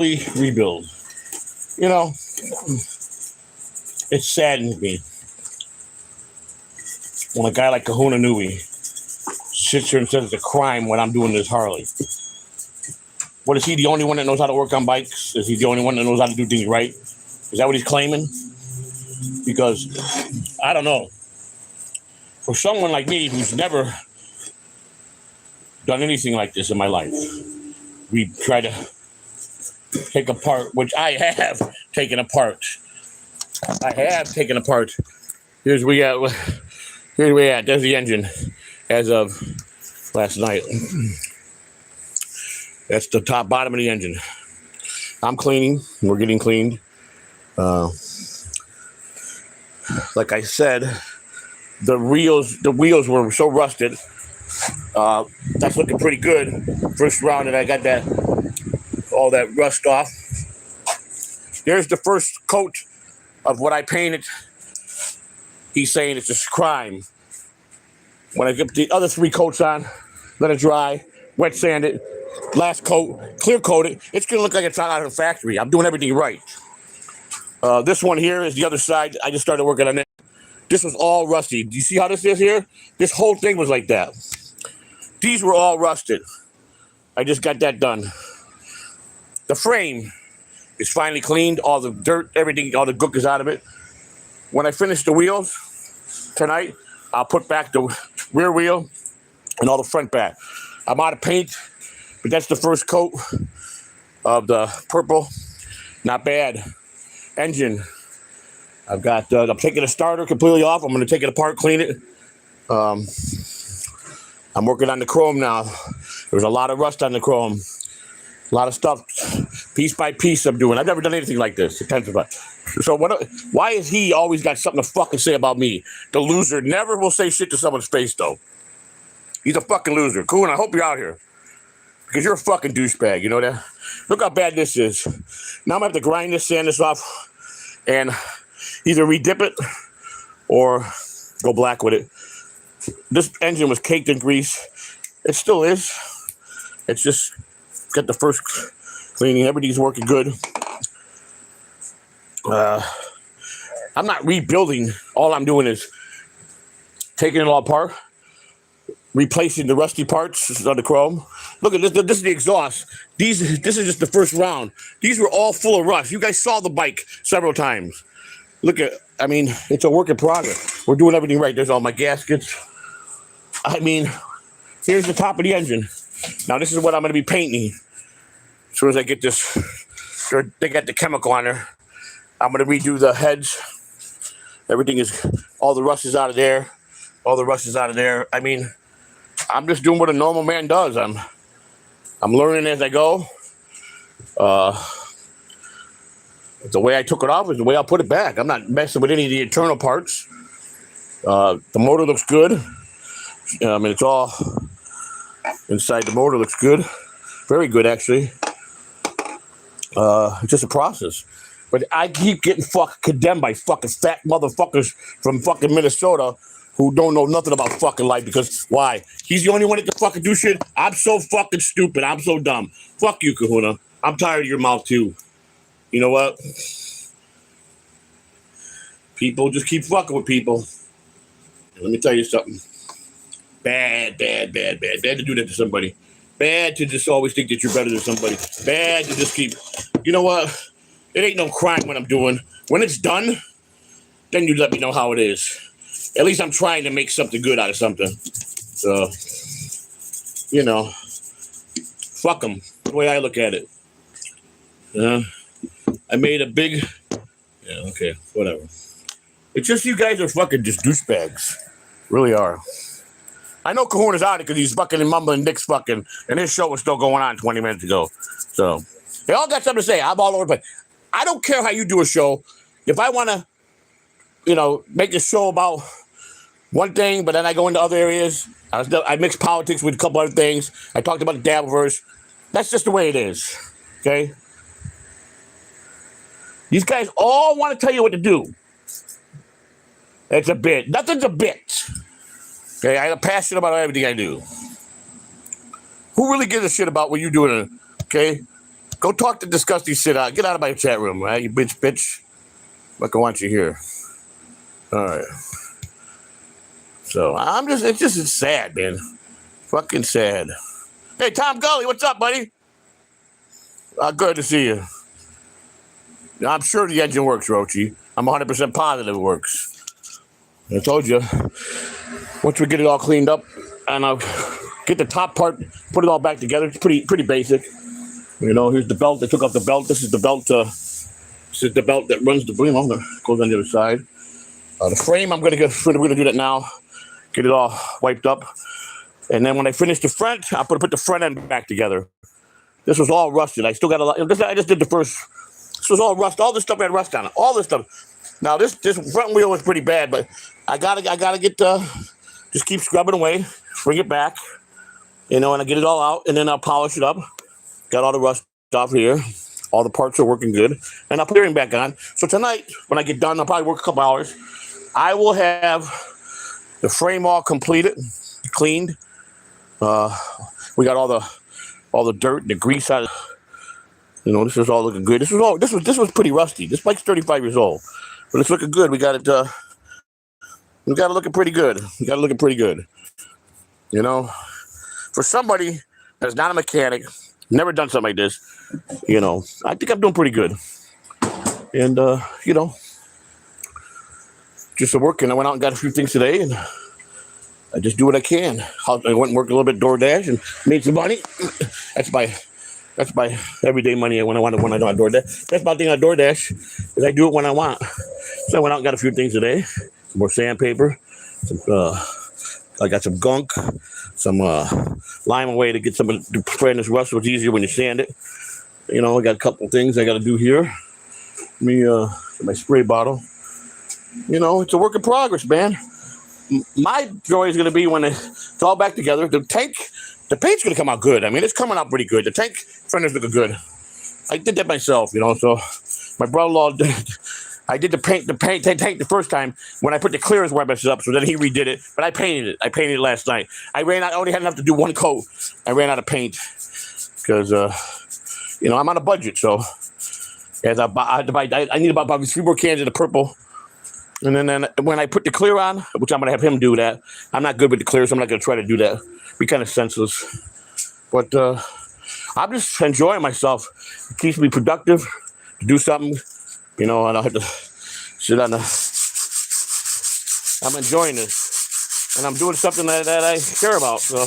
rebuild. You know, it saddens me when a guy like Kahuna Nui sits here and says it's a crime when I'm doing this Harley. What, is he the only one that knows how to work on bikes? Is he the only one that knows how to do things right? Is that what he's claiming? Because, I don't know. For someone like me who's never done anything like this in my life, we try to take apart, which I have taken apart. Here's where we at. There's the engine as of last night. That's the bottom of the engine. I'm cleaning. We're getting cleaned. Like I said, the wheels were so rusted. That's looking pretty good. First round, and I got all that rust off. There's the first coat of what I painted. He's saying it's a crime. When I get the other 3 coats on, let it dry, wet sand it, last coat, clear coat it, it's gonna look like it's out of the factory. I'm doing everything right. This one here is the other side. I just started working on it. This was all rusty. Do you see how this is here? This whole thing was like that. These were all rusted. I just got that done. The frame is finally cleaned. All the dirt, everything, all the gook is out of it. When I finish the wheels tonight, I'll put back the rear wheel and all the front back. I'm out of paint, but that's the first coat of the purple. Not bad. Engine. I've got, I'm taking the starter completely off. I'm going to take it apart, clean it. I'm working on the chrome now. There's a lot of rust on the chrome. A lot of stuff, piece by piece I'm doing. I've never done anything like this. So why is he always got something to fucking say about me? The loser never will say shit to someone's face, though. He's a fucking loser. Cool, and I hope you're out here. Because you're a fucking douchebag, you know that? Look how bad this is. Now I'm going to have to grind this, sand this off, and either redip it or go black with it. This engine was caked in grease. It still is. It's just got the first cleaning. Everything's working good. I'm not rebuilding. All I'm doing is taking it all apart, replacing the rusty parts on the chrome. Look at this. This is the exhaust. This is just the first round. These were all full of rust. You guys saw the bike several times. Look at, I mean, it's a work in progress. We're doing everything right. There's all my gaskets. I mean, here's the top of the engine. Now, this is what I'm going to be painting. As soon as I get this, they got the chemical on there. I'm going to redo the heads. Everything is, all the rust is out of there. All the rust is out of there. I mean, I'm just doing what a normal man does. I'm learning as I go. The way I took it off is the way I'll put it back. I'm not messing with any of the internal parts. The motor looks good. I mean, it's all inside the motor looks good. Very good, actually. It's just a process. But I keep getting condemned by fucking fat motherfuckers from fucking Minnesota who don't know nothing about fucking life because, why? He's the only one that can fucking do shit? I'm so fucking stupid. I'm so dumb. Fuck you, Kahuna. I'm tired of your mouth, too. You know what? People just keep fucking with people. Let me tell you something. Bad to do that to somebody. Bad to just always think that you're better than somebody. Bad to just keep... You know what? It ain't no crime what I'm doing. When it's done, then you let me know how it is. At least I'm trying to make something good out of something. So, you know, fuck them. The way I look at it. I made a big... Yeah, okay, whatever. It's just you guys are fucking just douchebags. Really are. I know Kahuna's out because he's fucking mumbling Nick's fucking... And his show was still going on 20 minutes ago. So, they all got something to say. I'm all over the place. I don't care how you do a show. If I want to, you know, make a show about one thing, but then I go into other areas. I mix politics with a couple other things. I talked about the Dabbleverse. That's just the way it is. Okay? These guys all want to tell you what to do. It's a bit. Nothing's a bit. Okay? I'm passionate about everything I do. Who really gives a shit about what you're doing? Okay? Go talk the disgusting shit out. Get out of my chat room, right? You bitch. Like I want you here. All right. So it's sad, man. Fucking sad. Hey, Tom Gully, what's up, buddy? Good to see you. I'm sure the engine works, Rochi. I'm 100% positive it works. I told you. Once we get it all cleaned up, and I'll get the top part, put it all back together. It's pretty basic. You know, here's the belt. I took off the belt. This is the belt. This is the belt that runs the beam. Goes on the other side. The frame, we're gonna do that now. Get it all wiped up, and then when I finish the front, I'll put the front end back together. This was all rusted. I still got a lot. I just did the first. This was all rust. All this stuff had rust on it. All this stuff. Now this front wheel was pretty bad, but I gotta get just keep scrubbing away, bring it back, and I get it all out, and then I'll polish it up. Got all the rust off here. All the parts are working good, and I'll put everything back on. So tonight, when I get done, I'll probably work a couple hours. I will have the frame all completed, cleaned. We got all the dirt, the grease out. This is all looking good. This was pretty rusty. This bike's 35 years old, but it's looking good. We got it. We got it looking pretty good. For somebody that's not a mechanic, never done something like this, I think I'm doing pretty good. And just working. I went out and got a few things today, and I just do what I can. I went and worked a little bit DoorDash and made some money. That's my everyday money when I don't have DoorDash. That's my thing on DoorDash is I do it when I want. So I went out and got a few things today. Some more sandpaper. I got some gunk, some lime away to get some of the spread this rust, so it's easier when you sand it. I got a couple things I got to do here. My spray bottle. It's a work in progress, man. My joy is going to be when it's all back together. The paint's going to come out good. I mean, it's coming out pretty good. The tank fenders look good. I did that myself, so my brother-in-law I did the tank the first time when I put the clearance where I messed it up. So then he redid it, but I painted it. I painted it last night. I only had enough to do one coat. I ran out of paint because, I'm on a budget. So I need about 3 more cans of the purple. And then when I put the clear on, which I'm going to have him do that, I'm not good with the clear, so I'm not going to try to do that. Be kind of senseless. But I'm just enjoying myself. It keeps me productive to do something, and I don't have to sit on I'm enjoying this. And I'm doing something that I care about. So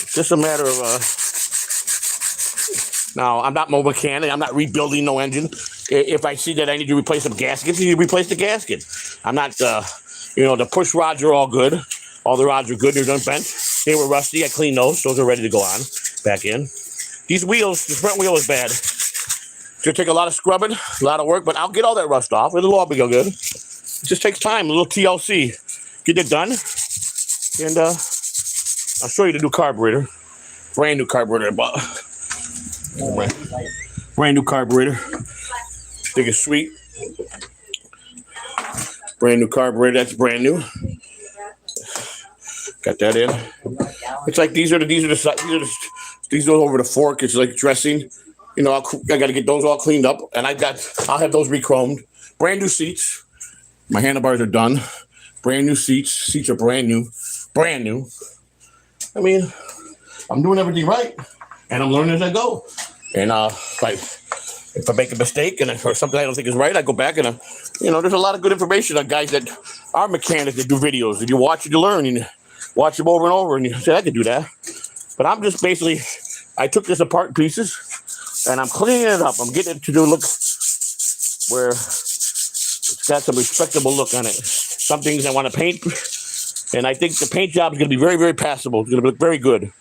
it's just a matter of... Now, I'm not mobile mechanic. I'm not rebuilding no engine. If I see that I need to replace some gaskets, you replace the gasket. I'm not, the push rods are all good. All the rods are good. They're done bent. They were rusty. I cleaned those. Those are ready to go on. Back in. These wheels, the front wheel is bad. It's going to take a lot of scrubbing, a lot of work, but I'll get all that rust off. It'll all be good. It just takes time. A little TLC. Get it done. And I'll show you the new carburetor. Brand new carburetor I bought. Brand new carburetor. Think it's sweet. Brand new carburetor. That's brand new. Got that in. It's like these are over the fork. It's like dressing. I got to get those all cleaned up, and I'll have those re-chromed. Brand new seats. My handlebars are done. Brand new seats. Seats are brand new. Brand new. I mean, I'm doing everything right. And I'm learning as I go. And if I make a mistake or something I don't think is right, I go back and there's a lot of good information on guys that are mechanics that do videos. And you watch it, you learn, and you watch them over and over, and you say, I could do that. But I'm just basically, I took this apart in pieces, and I'm cleaning it up. I'm getting it to do look where it's got some respectable look on it. Some things I want to paint, and I think the paint job is going to be very, very passable. It's going to look very good.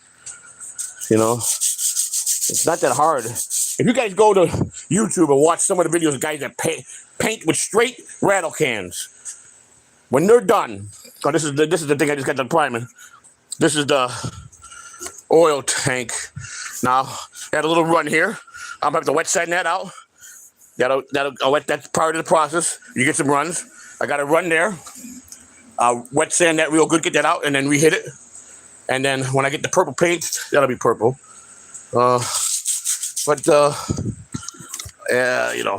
It's not that hard. If you guys go to YouTube and watch some of the videos of guys that paint with straight rattle cans, when they're done, this is the thing I just got done priming. This is the oil tank. Now, I had a little run here. I'm gonna have to wet sand that out. That's part of the process. You get some runs. I got a run there. Wet sand that real good, get that out, and then re-hit it. And then when I get the purple paint, that'll be purple. You know,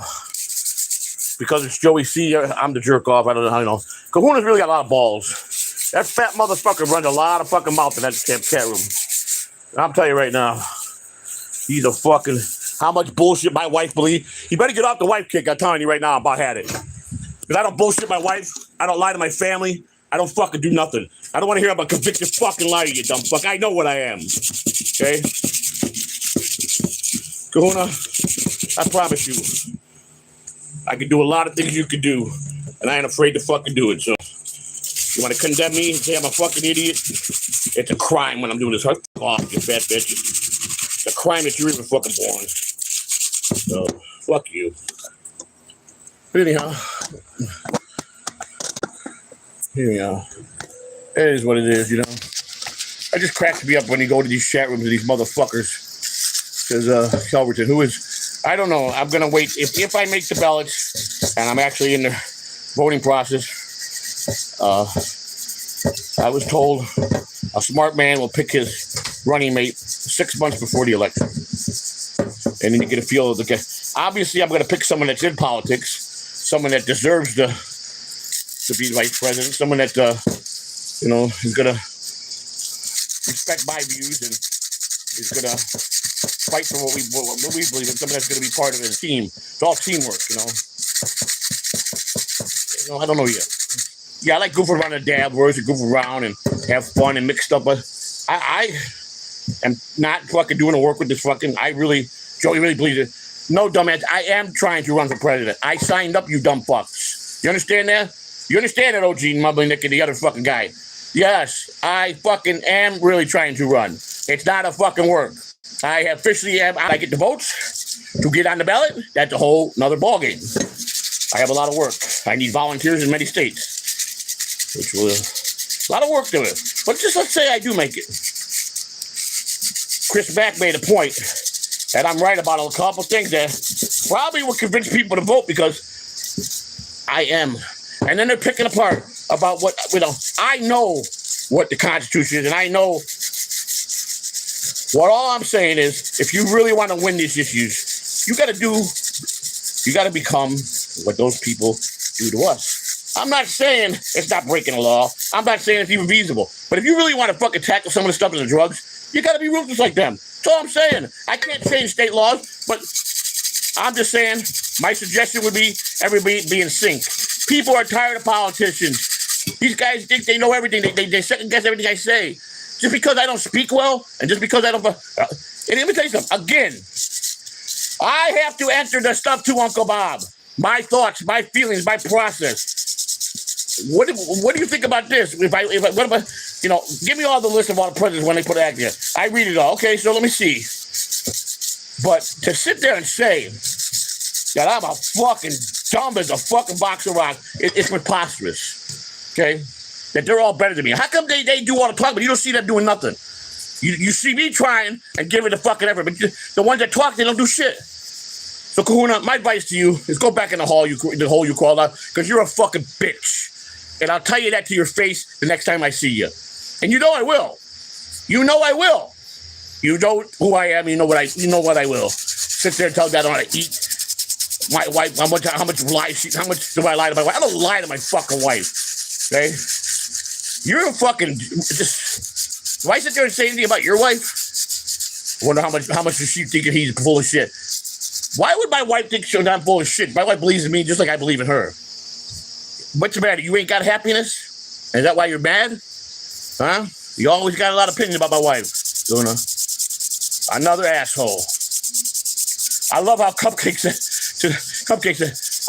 because it's Joey C, I'm the jerk off. I don't know how you know. Kahuna's really got a lot of balls. That fat motherfucker runs a lot of fucking mouth in that cat room. I'm telling you right now, he's a fucking, how much bullshit my wife believes. He better get off the wife kick. I'm telling you right now, I about had it. Because I don't bullshit my wife. I don't lie to my family. I don't fucking do nothing. I don't want to hear about convicted fucking liar, you dumb fuck. I know what I am. Okay? Kahuna, I promise you, I can do a lot of things you can do, and I ain't afraid to fucking do it. So, you want to condemn me and say I'm a fucking idiot? It's a crime when I'm doing this. Fuck off, you fat bitch. It's a crime that you're even fucking born. So, fuck you. But anyhow, it is what it is, you know. It just cracks me up when you go to these chat rooms with these motherfuckers. Because Kelverton, who is, I don't know, I'm going to wait. If I make the ballots and I'm actually in the voting process, I was told a smart man will pick his running mate 6 months before the election. And then you get a feel of the guy. Obviously, I'm going to pick someone that's in politics, someone that deserves to be vice president, someone that, you know, is going to respect my views and is going to fight for what we believe in, someone that's going to be part of the team. It's all teamwork, you know. I don't know yet. Yeah, I like goofing around the Dabbleverse and goof around and have fun and mix stuff, but I am not fucking doing the work with this fucking, Joey really believes it. No, dumbass, I am trying to run for president. I signed up, you dumb fucks. You understand that? You understand that, OG Mumbling Nick and the other fucking guy? Yes, I fucking am really trying to run. It's not a fucking work. I officially am. I get the votes to get on the ballot. That's a whole nother ballgame. I have a lot of work. I need volunteers in many states, which will a lot of work to it. But just let's say I do make it. Chris Mack made a point that I'm right about a couple things that probably will convince people to vote because I am. And then they're picking apart about what, you know, I know what the Constitution is, and I know what all I'm saying is, if you really want to win these issues, you got to become what those people do to us. I'm not saying it's not breaking the law. I'm not saying it's even feasible. But if you really want to fucking tackle some of the stuff in the drugs, you got to be ruthless like them. That's all I'm saying. I can't change state laws, but I'm just saying my suggestion would be everybody be in sync. People are tired of politicians. These guys think they know everything. They second guess everything I say. Just because I don't speak well, and just because I don't... and let me tell you something. Again, I have to answer the stuff to Uncle Bob. My thoughts, my feelings, my process. What do you think about this? What if I, you know, give me all the list of all the presidents when they put an act here. I read it all. Okay, so let me see. But to sit there and say that I'm a fucking dumb as a fucking box of rocks, it's preposterous. Okay? That they're all better than me. How come they do all the talk, but you don't see them doing nothing? You see me trying and giving the fucking effort, but the ones that talk, they don't do shit. So, Kahuna, my advice to you is go back in the hole you crawled out, because you're a fucking bitch. And I'll tell you that to your face the next time I see you. And you know I will. You know I will. You know who I am. You know what I will. Sit there and tell that I want to eat. My wife, how much do I lie to my wife? I don't lie to my fucking wife. Okay? You're a fucking just. Do I sit there and say anything about your wife? I wonder how much does she think he's full of shit? Why would my wife think I'm full of shit? My wife believes in me just like I believe in her. What's the matter? You ain't got happiness? Is that why you're mad? Huh? You always got a lot of opinions about my wife. Luna. Another asshole. I love how Cupcake said,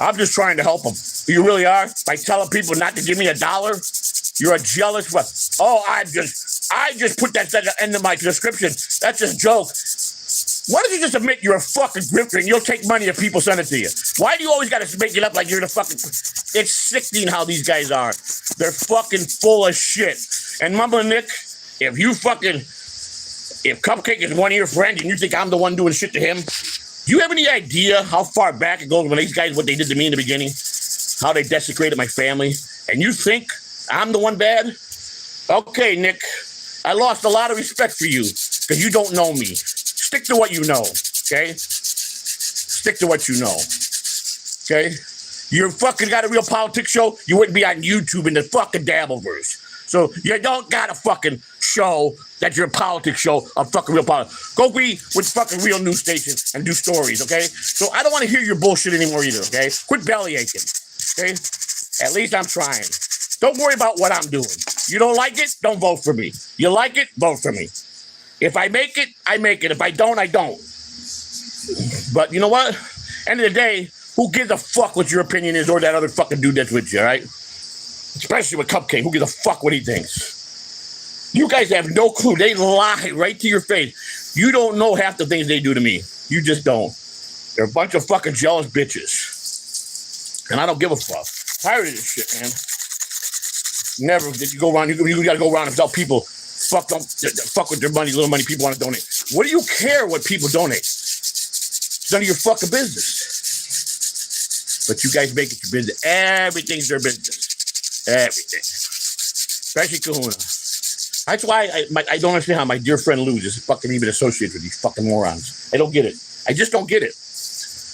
I'm just trying to help them. You really are? By telling people not to give me $1? You're a jealous what? Oh, I just put that at the end of my description. That's just a joke. Why don't you just admit you're a fucking grifter and you'll take money if people send it to you? Why do you always got to make it up like you're the fucking... It's sickening how these guys are. They're fucking full of shit. And Mumble Nick, if Cupcake is one of your friends and you think I'm the one doing shit to him, do you have any idea how far back it goes when these guys, what they did to me in the beginning? How they desecrated my family? And you think I'm the one bad? Okay, Nick. I lost a lot of respect for you because you don't know me. Stick to what you know, okay? Stick to what you know, okay? You fucking got a real politics show, you wouldn't be on YouTube in the fucking Dabbleverse. So you don't got a fucking show that you're a politics show of fucking real politics. Go be with fucking real news stations and do stories, okay? So I don't want to hear your bullshit anymore either, okay? Quit belly aching, okay? At least I'm trying. Don't worry about what I'm doing. You don't like it, don't vote for me. You like it, vote for me. If I make it, I make it. If I don't, I don't. But you know what? End of the day, who gives a fuck what your opinion is or that other fucking dude that's with you, all right? Especially with Cupcake. Who gives a fuck what he thinks? You guys have no clue. They lie right to your face. You don't know half the things they do to me. You just don't. They're a bunch of fucking jealous bitches. And I don't give a fuck. Tired of this shit, man. Never did you go around. You gotta go around and tell people, fuck with their money, little money people want to donate. What do you care what people donate? It's none of your fucking business. But you guys make it your business. Everything's their business. Everything. Especially Kahuna. That's why I don't understand how my dear friend Lou is fucking even associated with these fucking morons. I don't get it. I just don't get it.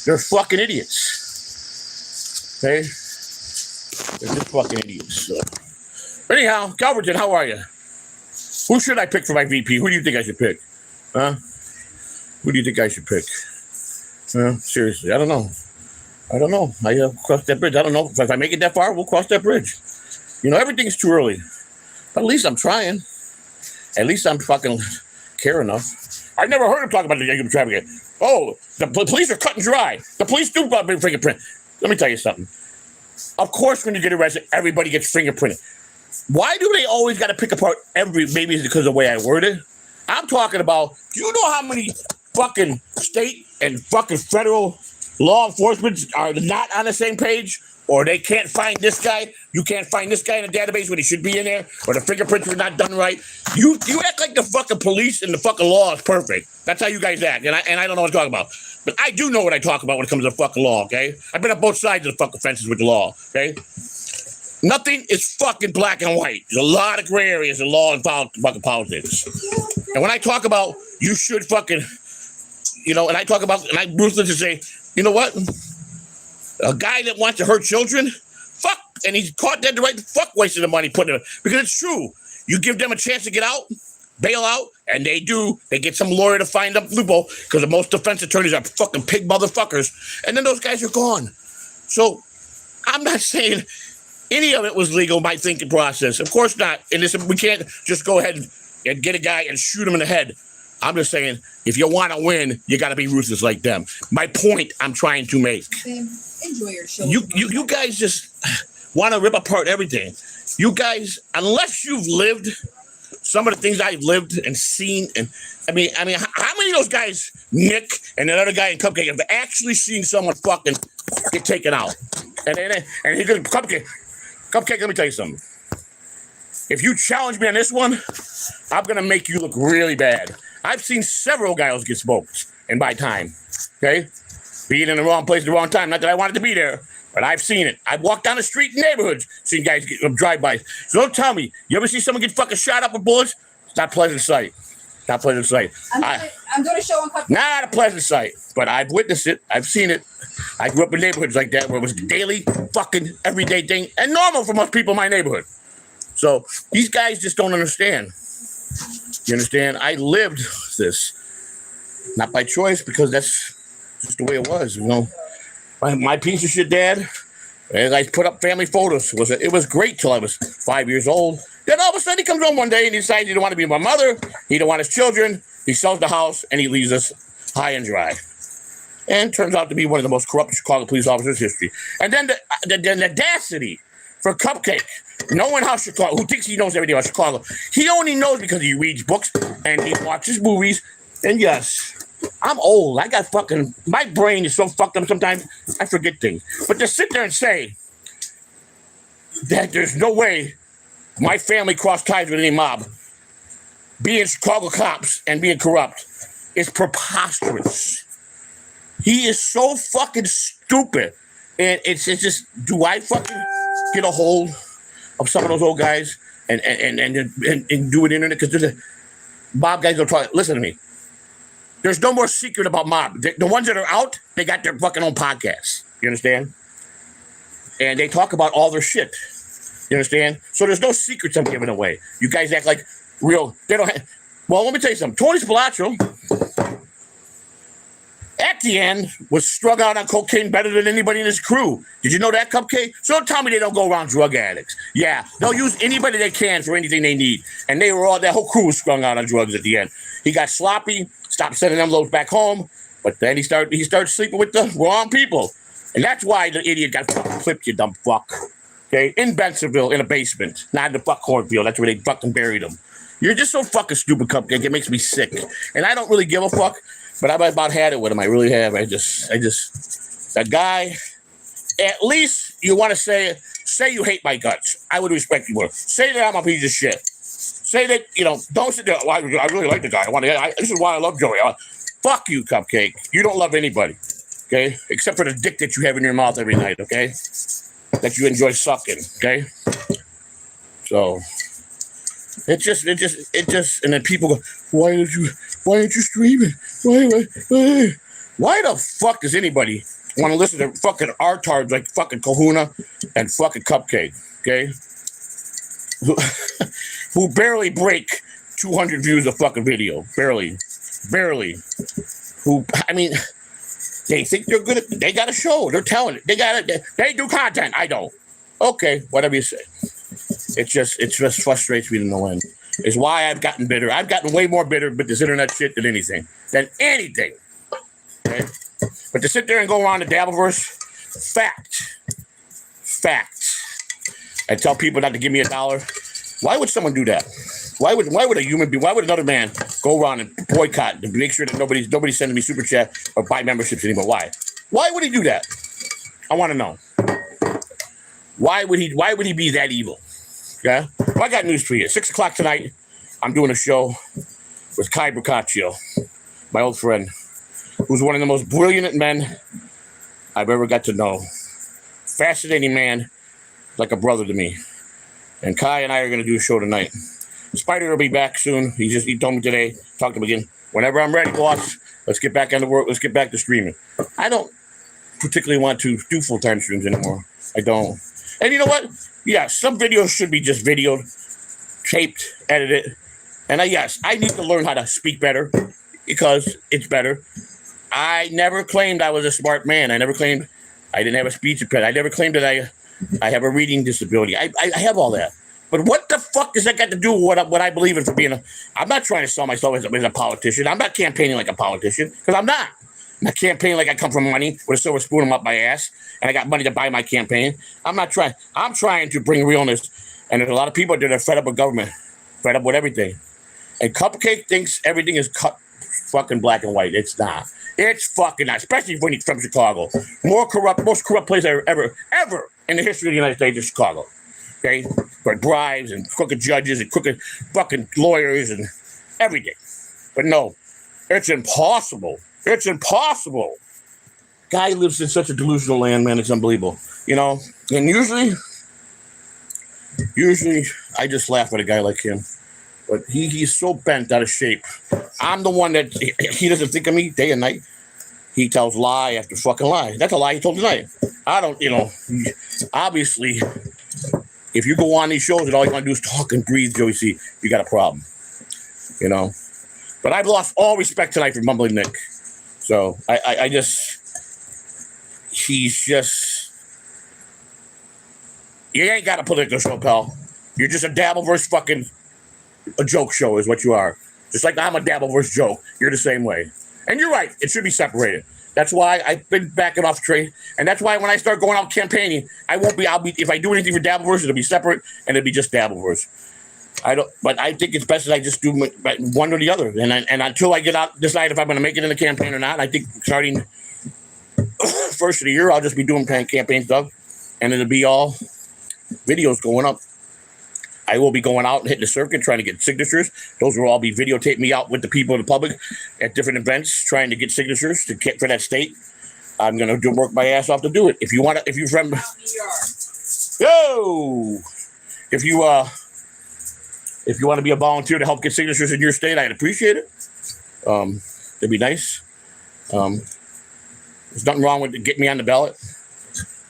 They're fucking idiots. Okay? They're just fucking idiots. So. Anyhow, Calverton, how are you? Who should I pick for my VP? Who do you think I should pick? Huh? Who do you think I should pick? Seriously, I don't know. I cross that bridge. I don't know. If I make it that far, we'll cross that bridge. You know, everything's too early. But at least I'm trying. At least I'm fucking care enough. I never heard him talk about the human trafficking. Oh, the police are cut and dry. The police do about big fingerprint. Let me tell you something. Of course, when you get arrested, everybody gets fingerprinted. Why do they always got to pick apart maybe it's because of the way I word it? I'm talking about, do you know how many fucking state and fucking federal law enforcement are not on the same page? Or they can't find this guy. You can't find this guy in a database when he should be in there. Or the fingerprints were not done right. You act like the fucking police and the fucking law is perfect. That's how you guys act. And I don't know what I'm talking about. But I do know what I talk about when it comes to the fucking law, okay? I've been on both sides of the fucking fences with the law, okay? Nothing is fucking black and white. There's a lot of gray areas in law and fucking politics. And when I talk about you should fucking, you know, and I talk about, and I'm ruthless to say, you know what? A guy that wants to hurt children, fuck, and he's caught dead to right, fuck wasting the money putting it, because it's true. You give them a chance to get out, bail out, and they do. They get some lawyer to find up loophole, because most defense attorneys are fucking pig motherfuckers, and then those guys are gone. So I'm not saying any of it was legal, my thinking process. Of course not. And listen, we can't just go ahead and get a guy and shoot him in the head. I'm just saying, if you want to win, you got to be ruthless like them. My point I'm trying to make. Enjoy your show. You guys just want to rip apart everything. You guys, unless you've lived some of the things I've lived and seen, and I mean, how many of those guys, Nick and that other guy in Cupcake, have actually seen someone fucking get taken out? And he goes, Cupcake, let me tell you something. If you challenge me on this one, I'm gonna make you look really bad. I've seen several guys get smoked in my time, okay? Being in the wrong place at the wrong time. Not that I wanted to be there, but I've seen it. I've walked down the street in neighborhoods, seen guys get drive-bys. So don't tell me, you ever see someone get fucking shot up with bullets? It's not a pleasant sight. Not a pleasant sight. I'm doing a show on Cupcake. Not a pleasant sight, but I've witnessed it. I've seen it. I grew up in neighborhoods like that where it was a daily fucking everyday thing and normal for most people in my neighborhood. So these guys just don't understand. You understand? I lived this, not by choice, because that's just the way it was. You know, my piece of shit dad, and I put up family photos. It was great till I was 5 years old. Then all of a sudden he comes home one day and he decides he don't want to be my mother. He don't want his children. He sells the house and he leaves us high and dry. And turns out to be one of the most corrupt Chicago police officers in history. And then the audacity for Cupcake, knowing how Chicago, who thinks he knows everything about Chicago, he only knows because he reads books and he watches movies. And yes, I'm old. I got fucking, my brain is so fucked up sometimes, I forget things. But to sit there and say that there's no way my family crossed ties with any mob, being Chicago cops and being corrupt, is preposterous. He is so fucking stupid. And it's just, do I fucking get a hold of some of those old guys and do it internet because mob guys don't talk. Listen to me. There's no more secret about mob. The ones that are out, they got their fucking own podcasts. You understand? And they talk about all their shit. You understand? So there's no secrets I'm giving away. You guys act like real. They don't have. Well, let me tell you something. Tony Spilaccio, at the end, was strung out on cocaine better than anybody in his crew. Did you know that, Cupcake? So don't tell me they don't go around drug addicts. Yeah, they'll use anybody they can for anything they need. And they were all, that whole crew was strung out on drugs at the end. He got sloppy, stopped sending envelopes back home, but then he started sleeping with the wrong people. And that's why the idiot got fucking clipped, you dumb fuck. Okay, in Bensenville, in a basement, not in the fuck cornfield. That's where they fucking buried him. You're just so fucking stupid, Cupcake. It makes me sick. And I don't really give a fuck, but I've about had it with him. I really have. I just, that guy, at least you want to say you hate my guts. I would respect you more. Say that I'm a piece of shit. Say that, don't sit there. Well, I really like the guy. This is why I love Joey. Fuck you, Cupcake. You don't love anybody, okay? Except for the dick that you have in your mouth every night, okay? That you enjoy sucking, okay? So it just, and then people go, why aren't you streaming? Why the fuck does anybody want to listen to fucking artards like fucking Kahuna and fucking Cupcake, okay? Who barely break 200 views a fucking video, barely. Who, I mean, they think they're good at, they got a show, they're telling it, they do content, I don't. Okay, whatever you say. It just frustrates me to no end. It's why I've gotten bitter. I've gotten way more bitter with this internet shit than anything. Okay? But to sit there and go around the Dabbleverse, fact, and tell people not to give me $1, why would someone do that? Why would a human being, why would another man go around and boycott to make sure that nobody's sending me super chat or buy memberships anymore? Why? Why would he do that? I want to know. Why would he be that evil? Yeah? Well, I got news for you. 6 o'clock tonight, I'm doing a show with Kai Boccaccio, my old friend, who's one of the most brilliant men I've ever got to know. Fascinating man, like a brother to me. And Kai and I are going to do a show tonight. Spider will be back soon. He told me today, talked to him again. Whenever I'm ready, boss, let's get back on the work. Let's get back to streaming. I don't particularly want to do full-time streams anymore. I don't. And you know what? Yeah, some videos should be just videoed, taped, edited. And yes, I need to learn how to speak better because it's better. I never claimed I was a smart man. I never claimed I didn't have a speech impediment. I never claimed that I have a reading disability. I have all that. But what the fuck does that got to do with what I believe in for being I'm not trying to sell myself as a politician. I'm not campaigning like a politician because I'm not. I'm not campaigning like I come from money with a silver spoon up my ass and I got money to buy my campaign. I'm not trying. I'm trying to bring realness. And there's a lot of people that are fed up with government, fed up with everything. And Cupcake thinks everything is cut fucking black and white. It's not. It's fucking not, especially when he's from Chicago. Most corrupt place ever in the history of the United States is Chicago. Okay? For bribes and crooked judges and crooked fucking lawyers and everything. But no, it's impossible. It's impossible. Guy lives in such a delusional land, man. It's unbelievable. And usually I just laugh at a guy like him. But he's so bent out of shape. I'm the one that he doesn't think of me day and night. He tells lie after fucking lie. That's a lie he told tonight. I don't, obviously, if you go on these shows and all you want to do is talk and breathe, Joey C, you got a problem. But I've lost all respect tonight for Mumbling Nick. So you ain't got a political show, pal. You're just a Dabbleverse fucking a joke show is what you are. Just like I'm a Dabbleverse joke. You're the same way. And you're right. It should be separated. That's why I've been backing off trade. And that's why when I start going out campaigning, I'll be, if I do anything for Dabbleverse, it'll be separate and it'll be just Dabbleverse. But I think it's best that I just do one or the other. And until I decide if I'm going to make it in the campaign or not, I think starting first of the year, I'll just be doing campaign stuff. And it'll be all videos going up. I will be going out and hitting the circuit, trying to get signatures. Those will all be videotaping me out with the people in the public at different events, trying to get signatures for that state. I'm going to work my ass off to do it. If you're from, If you want to be a volunteer to help get signatures in your state, I'd appreciate it. It'd be nice. There's nothing wrong with getting me on the ballot.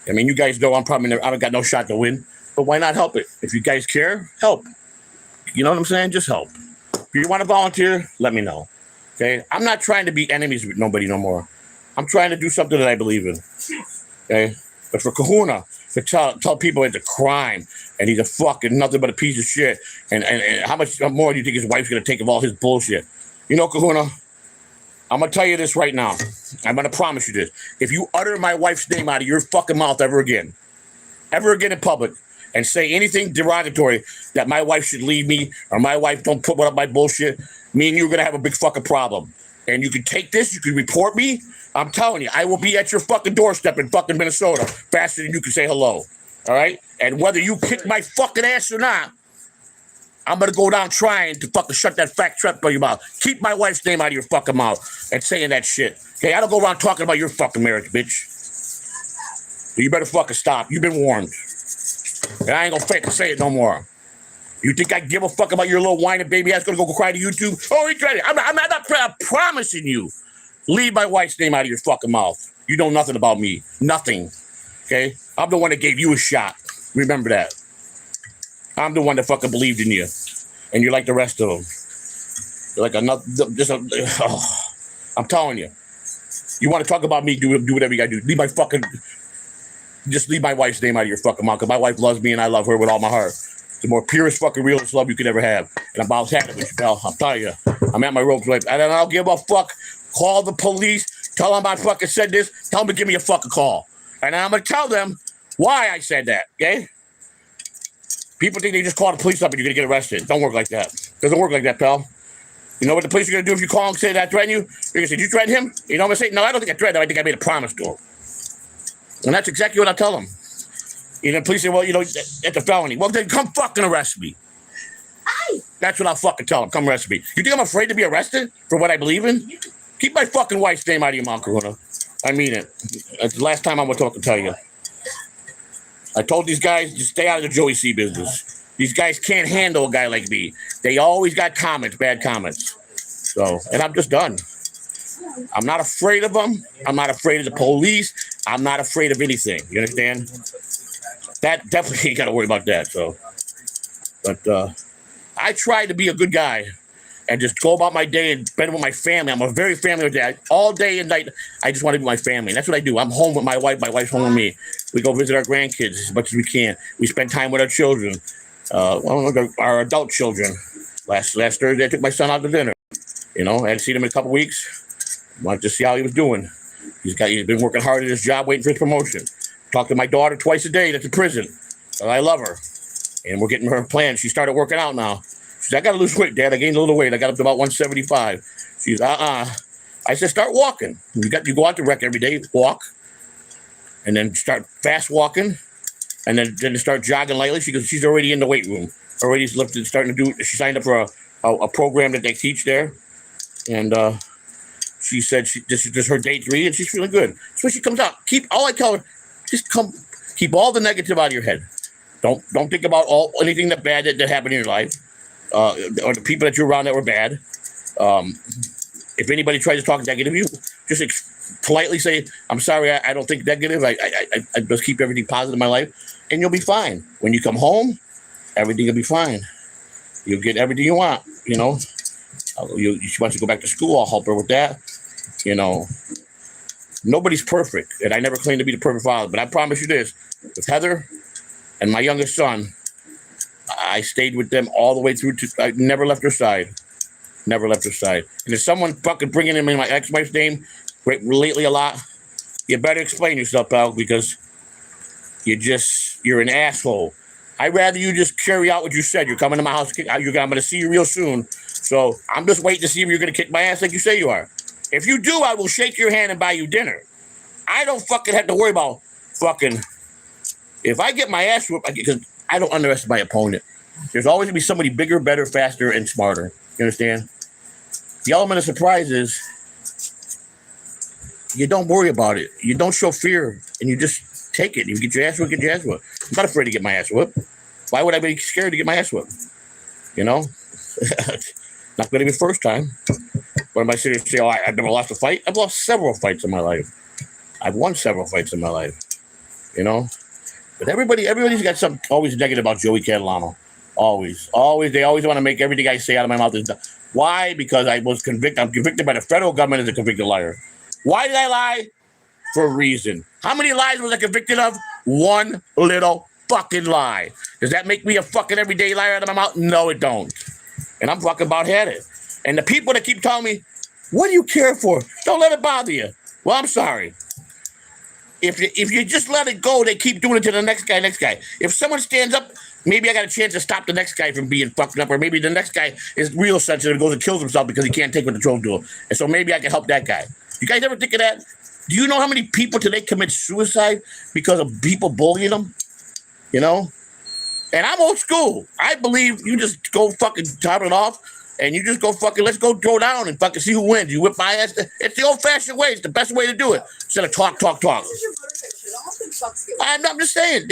I mean, you guys know I don't got no shot to win, but why not help it? If you guys care, help. You know what I'm saying? Just help. If you want to volunteer, let me know. Okay? I'm not trying to be enemies with nobody no more. I'm trying to do something that I believe in. Okay? But for Kahuna to tell people it's a crime and he's a fucking nothing but a piece of shit, and how much more do you think his wife's going to take of all his bullshit? You know, Kahuna, I'm going to tell you this right now. I'm going to promise you this. If you utter my wife's name out of your fucking mouth ever again in public, and say anything derogatory that my wife should leave me or my wife don't put up my bullshit, me and you are going to have a big fucking problem. And you can take this, you can report me. I'm telling you, I will be at your fucking doorstep in fucking Minnesota faster than you can say hello. All right? And whether you kick my fucking ass or not, I'm going to go down trying to fucking shut that fat trap by your mouth. Keep my wife's name out of your fucking mouth and saying that shit. Okay, I don't go around talking about your fucking marriage, bitch. So you better fucking stop. You've been warned. And I ain't gonna fake to say it no more. You think I give a fuck about your little whining baby ass gonna go cry to YouTube? Oh, he tried it. I'm promising you. Leave my wife's name out of your fucking mouth. You know nothing about me. Nothing. Okay? I'm the one that gave you a shot. Remember that. I'm the one that fucking believed in you. And you're like the rest of them. You're like another, I'm telling you. You want to talk about me, do whatever you gotta do. Just leave my wife's name out of your fucking mouth, because my wife loves me and I love her with all my heart. It's the more purest fucking realest love you could ever have. And I'm about to have it with you, pal. I'm telling you. I'm at my ropes. And I don't give a fuck. Call the police. Tell them I fucking said this. Tell them to give me a fucking call. And I'm going to tell them why I said that, okay? People think they just call the police up and you're going to get arrested. Don't work like that. Doesn't work like that, pal. You know what the police are going to do if you call and say that I threaten you? You're going to say, did you threaten him? You know what I'm going to say? No, I don't think I threatened him. I think I made a promise to him. And that's exactly what I tell them. You know, police say, well, you know, it's a felony. Well, then come fucking arrest me. That's what I'll fucking tell them. Come arrest me. You think I'm afraid to be arrested for what I believe in? Keep my fucking wife's name out of your mouth, Kahuna. I mean it. That's the last time I'm going to talk and tell you. I told these guys to stay out of the Joey C business. These guys can't handle a guy like me. They always got comments, bad comments. So, and I'm just done. I'm not afraid of them. I'm not afraid of the police. I'm not afraid of anything. You understand? That definitely ain't got to worry about that. So, but I try to be a good guy and just go about my day and spend it with my family. I'm a very family dad. All day and night, I just want to be with my family. And that's what I do. I'm home with my wife. My wife's home with me. We go visit our grandkids as much as we can. We spend time with our children, our adult children. Last Thursday, I took my son out to dinner. You know, I hadn't seen him in a couple weeks. Wanted to see how he was doing. He's been working hard at his job, waiting for his promotion. Talk to my daughter twice a day that's in prison. I love her. And we're getting her plans. She started working out now. She said, I got to lose weight, Dad. I gained a little weight. I got up to about 175. She's, I said, start walking. You go out to rec every day, walk. And then start fast walking. And then start jogging lightly. She's already in the weight room. Already lifted, starting to do, she signed up for a program that they teach there. And she said this is just her day 3 and she's feeling good. So she comes out. Keep all the negative out of your head. Don't think about anything bad that happened in your life, or the people that you're around that were bad. If anybody tries to talk negative to you, just politely say, I'm sorry, I don't think negative. I just keep everything positive in my life, and you'll be fine. When you come home, everything will be fine. You'll get everything you want, you know. She wants to go back to school, I'll help her with that. You know, nobody's perfect, and I never claim to be the perfect father, but I promise you this, with Heather and my youngest son, I stayed with them all the way through. I never left her side. Never left her side. And if someone fucking bringing him in my ex-wife's name lately a lot, you better explain yourself, pal, because you're an asshole. I'd rather you just carry out what you said. You're coming to my house. I'm going to see you real soon. So I'm just waiting to see if you're going to kick my ass like you say you are. If you do, I will shake your hand and buy you dinner. I don't fucking have to worry about fucking... If I get my ass whooped, because I don't underestimate my opponent. There's always going to be somebody bigger, better, faster, and smarter. You understand? The element of surprise is you don't worry about it. You don't show fear, and you just take it. You get your ass whooped, get your ass whooped. I'm not afraid to get my ass whooped. Why would I be scared to get my ass whooped? You know, not going to be the first time. But am I sitting here say, oh, I've never lost a fight? I've lost several fights in my life. I've won several fights in my life. You know, but everybody's got something always negative about Joey Catalano. Always. They always want to make everything I say out of my mouth is done. Why? Because I was convicted. I'm convicted by the federal government as a convicted liar. Why did I lie? For a reason. How many lies was I convicted of? One little fucking lie. Does that make me a fucking everyday liar out of my mouth? No, it don't. And I'm fucking about headed. And the people that keep telling me, what do you care for? Don't let it bother you. Well, I'm sorry. If you just let it go, they keep doing it to the next guy. If someone stands up, maybe I got a chance to stop the next guy from being fucked up, or maybe the next guy is real sensitive and goes and kills himself because he can't take what the trolls do. And so maybe I can help that guy. You guys ever think of that? Do you know how many people today commit suicide because of people bullying them? You know? And I'm old school. I believe you just go fucking top it off and you just go fucking, let's go throw down and fucking see who wins. You whip my ass. It's the old-fashioned way. It's the best way to do it. Instead of talk. I'm just saying.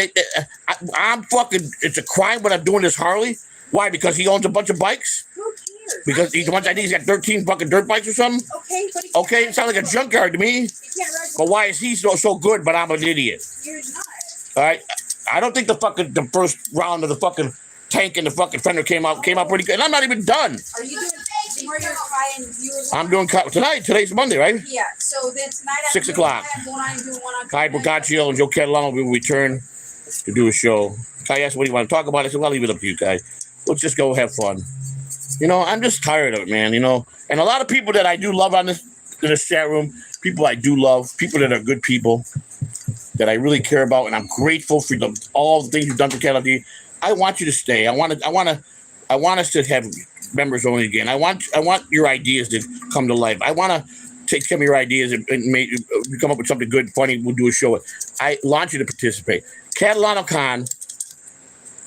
I'm fucking, it's a crime what I'm doing this Harley. Why? Because he owns a bunch of bikes? Who cares? Because I think he's got 13 fucking dirt bikes or something? Okay, but okay, it sounds like a junkyard to me. But why is he so good, but I'm an idiot? You're not. All right? I don't think the first round of the fucking tank and the fucking fender came out pretty good. And I'm not even done. Are you doing tomorrow? You're crying viewers. I'm doing tonight. Today's Monday, right? Yeah. So then tonight at 6 o'clock. Kai Bogaccio and Joe Catalano will return to do a show. Kai asked what do you want to talk about. I said, well, I'll leave it up to you guys. Let's just go have fun. You know, I'm just tired of it, man. You know, and a lot of people that I do love in this chat room, people I do love, people that are good people that I really care about, and I'm grateful for all the things you've done for Catalano TV. I want you to stay. I want us to have members only again. I want your ideas to come to life. I want to take some of your ideas and come up with something good, funny. We'll do a show. I want you to participate. Catalano Con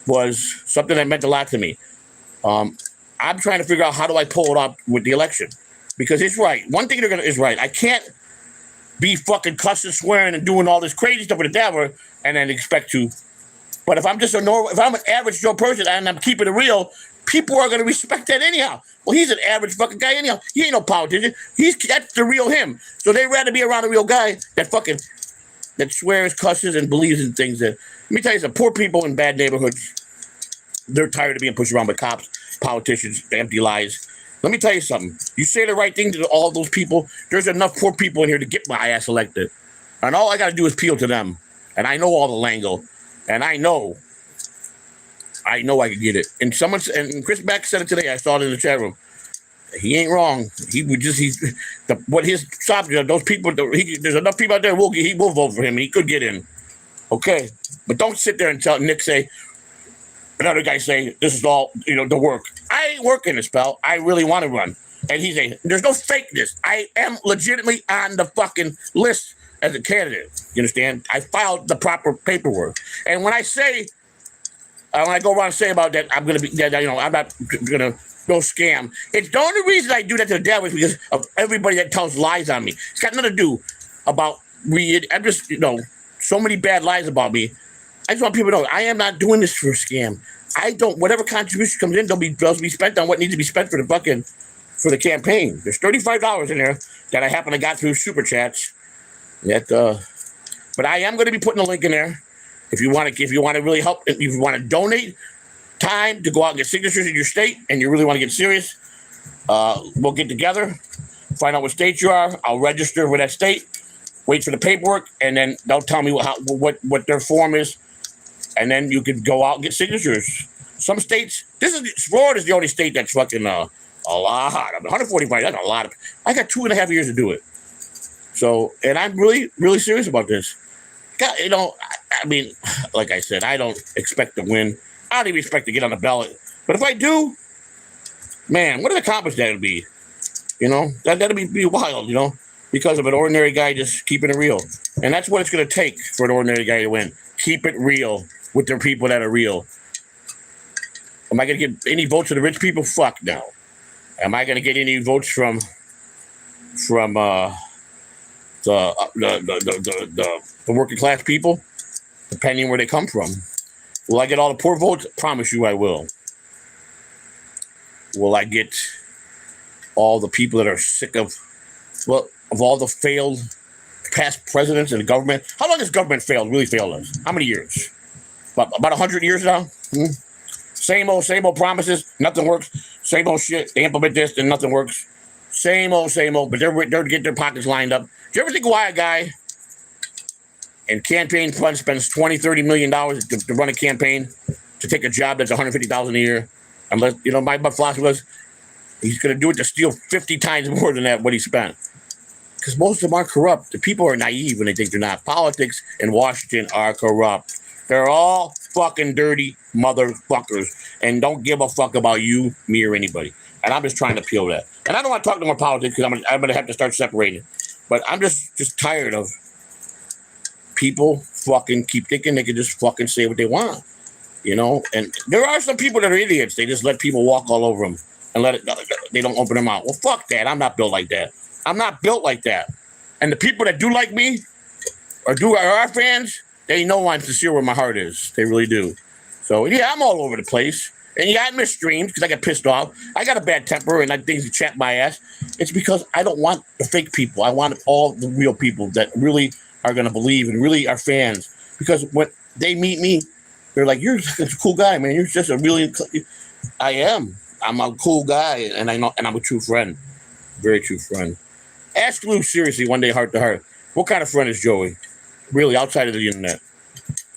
was something that meant a lot to me. I'm trying to figure out how do I pull it off with the election, because it's right. One thing is right. I can't be fucking cussing, swearing, and doing all this crazy stuff with the Dabbleverse and then expect to. But if I'm just if I'm an average Joe person and I'm keeping it real, people are going to respect that anyhow. Well, he's an average fucking guy anyhow. He ain't no politician. That's the real him. So they'd rather be around a real guy that swears, cusses, and believes in things that. Let me tell you something. Poor people in bad neighborhoods, they're tired of being pushed around by cops, politicians, empty lies. Let me tell you something. You say the right thing to all those people, there's enough poor people in here to get my ass elected. And all I got to do is appeal to them. And I know all the lingo. And I know I can get it. And Chris Beck said it today. I saw it in the chat room. He ain't wrong. What his subject, those people, there's enough people out there he will vote for him. He could get in. Okay. But don't sit there and tell Nick another guy say, this is all, the work. I ain't working this, pal. I really want to run. And he's saying, there's no fakeness. I am legitimately on the fucking list as a candidate. You understand? I filed the proper paperwork. And when I say, when I go around and say about that, I'm going to be, I'm not going to go scam. It's the only reason I do that to the devil is because of everybody that tells lies on me. It's got nothing to do about me. I'm just, so many bad lies about me. I just want people to know I am not doing this for a scam. Whatever contribution comes in, they'll be spent on what needs to be spent for the campaign. There's $35 in there that I happen to got through super chats. But I am going to be putting a link in there if you want to really help. If you want to donate time to go out and get signatures in your state, and you really want to get serious, we'll get together, find out what state you are. I'll register with that state, wait for the paperwork, and then they'll tell me what their form is. And then you can go out and get signatures. Some states, Florida's the only state that's fucking a lot. 145, that's a lot. I got 2.5 years to do it. So, and I'm really, really serious about this. God, I mean, like I said, I don't expect to win. I don't even expect to get on the ballot. But if I do, man, what an accomplishment that would be. That'd be wild, because of an ordinary guy just keeping it real. And that's what it's going to take for an ordinary guy to win. Keep it real with the people that are real. Am I going to get any votes from the rich people? Fuck no. Am I going to get any votes from the working class people? Depending where they come from. Will I get all the poor votes? Promise you I will. Will I get all the people that are sick of all the failed past presidents and the government? How long has government really failed us? How many years? About 100 years now? Same old promises, nothing works. Same old shit, they implement this and nothing works. Same old, but they're getting their pockets lined up. Do you ever think why a guy in campaign fund spends $20-30 million to run a campaign, to take a job that's $150,000 a year? Unless, my philosophy was, he's going to do it to steal 50 times more than that what he spent. Because most of them are corrupt. The people are naive when they think they're not. Politics in Washington are corrupt. They're all fucking dirty motherfuckers and don't give a fuck about you, me, or anybody. And I'm just trying to peel that. And I don't want to talk no more politics because I'm going to have to start separating. But I'm just tired of people fucking keep thinking they can just fucking say what they want. And there are some people that are idiots. They just let people walk all over them and they don't open their mouth. Well, fuck that. I'm not built like that. I'm not built like that. And the people that do like me or are our fans, they know I'm sincere where my heart is. They really do. So, yeah, I'm all over the place. And yeah, I miss streams because I get pissed off. I got a bad temper and I things chat my ass. It's because I don't want the fake people. I want all the real people that really are going to believe and really are fans. Because when they meet me, they're like, you're a cool guy, man. You're just a really... I am. I'm a cool guy, and I know, and I'm a true friend. Very true friend. Ask Lou seriously one day, heart to heart. What kind of friend is Joey? Really, outside of the internet.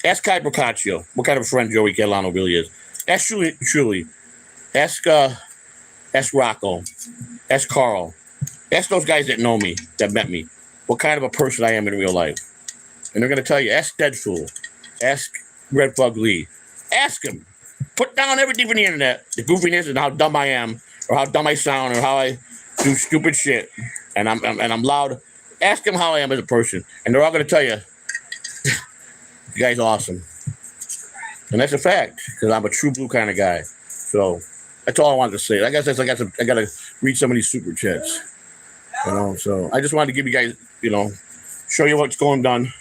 Ask Kai Boccaccio what kind of friend Joey Catalano really is. Ask Truly. Ask Rocco. Ask Carl. Ask those guys that know me, that met me, what kind of a person I am in real life. And they're going to tell you. Ask Deadfool. Ask Red Fug Lee. Ask him. Put down everything from the internet, the goofiness and how dumb I am, or how dumb I sound, or how I do stupid shit, and I'm loud. Ask him how I am as a person, and they're all going to tell you, the guy's awesome. And that's a fact, because I'm a true blue kind of guy. So that's all I wanted to say. I guess I got to read some of these super chats. So I just wanted to give you guys, show you what's going on.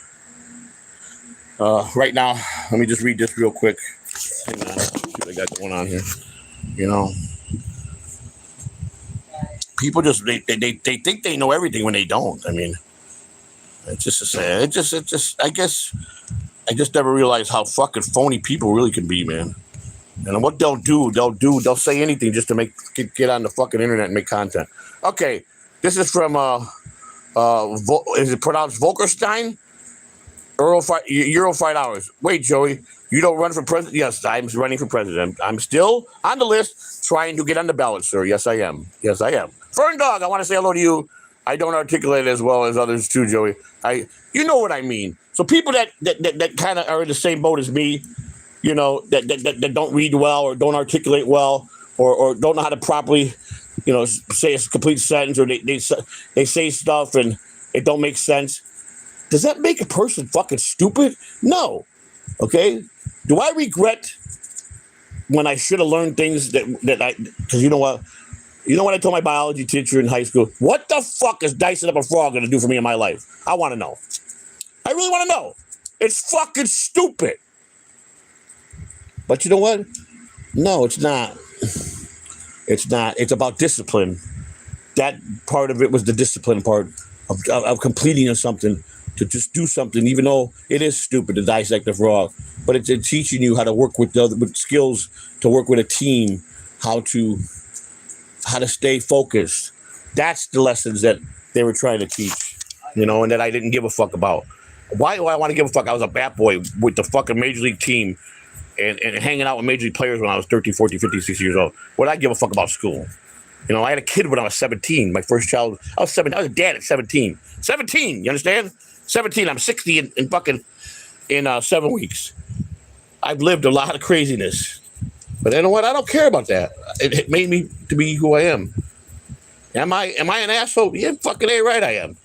Right now, let me just read this real quick. See what I got going on here. People just they think they know everything when they don't. I mean, it's just sad. I just never realized how fucking phony people really can be, man. And what they'll they'll say anything just to get on the fucking internet and make content. Okay, this is from is it pronounced Volkerstein? Eurofight hours. Wait, Joey, you don't run for president? Yes, I'm running for president. I'm still on the list trying to get on the ballot, sir. Yes, I am. Fern Dog, I want to say hello to you. I don't articulate it as well as others too, Joey. You know what I mean. So people that kind of are in the same boat as me, that don't read well or don't articulate well or don't know how to properly, say a complete sentence, or they say stuff and it don't make sense. Does that make a person fucking stupid? No. Okay? Do I regret when I should have learned things that I... Because you know what? You know what I told my biology teacher in high school? What the fuck is dicing up a frog going to do for me in my life? I want to know. I really want to know. It's fucking stupid. But you know what? No, it's not. It's not. It's about discipline. That part of it was the discipline part of completing something. To just do something, even though it is stupid to dissect the frog, but it's teaching you how to work with skills, to work with a team, how to stay focused. That's the lessons that they were trying to teach, and that I didn't give a fuck about. Why do I want to give a fuck? I was a bat boy with the fucking major league team and hanging out with major league players when I was 13, 14, 15, 16 years old. What did I give a fuck about school? I had a kid when I was 17. My first child, I was 7. I was a dad at 17. 17, you understand? 17, I'm 60 in 7 weeks. I've lived a lot of craziness. But you know what? I don't care about that. It made me to be who I am. Am I an asshole? Yeah, fucking A right I am.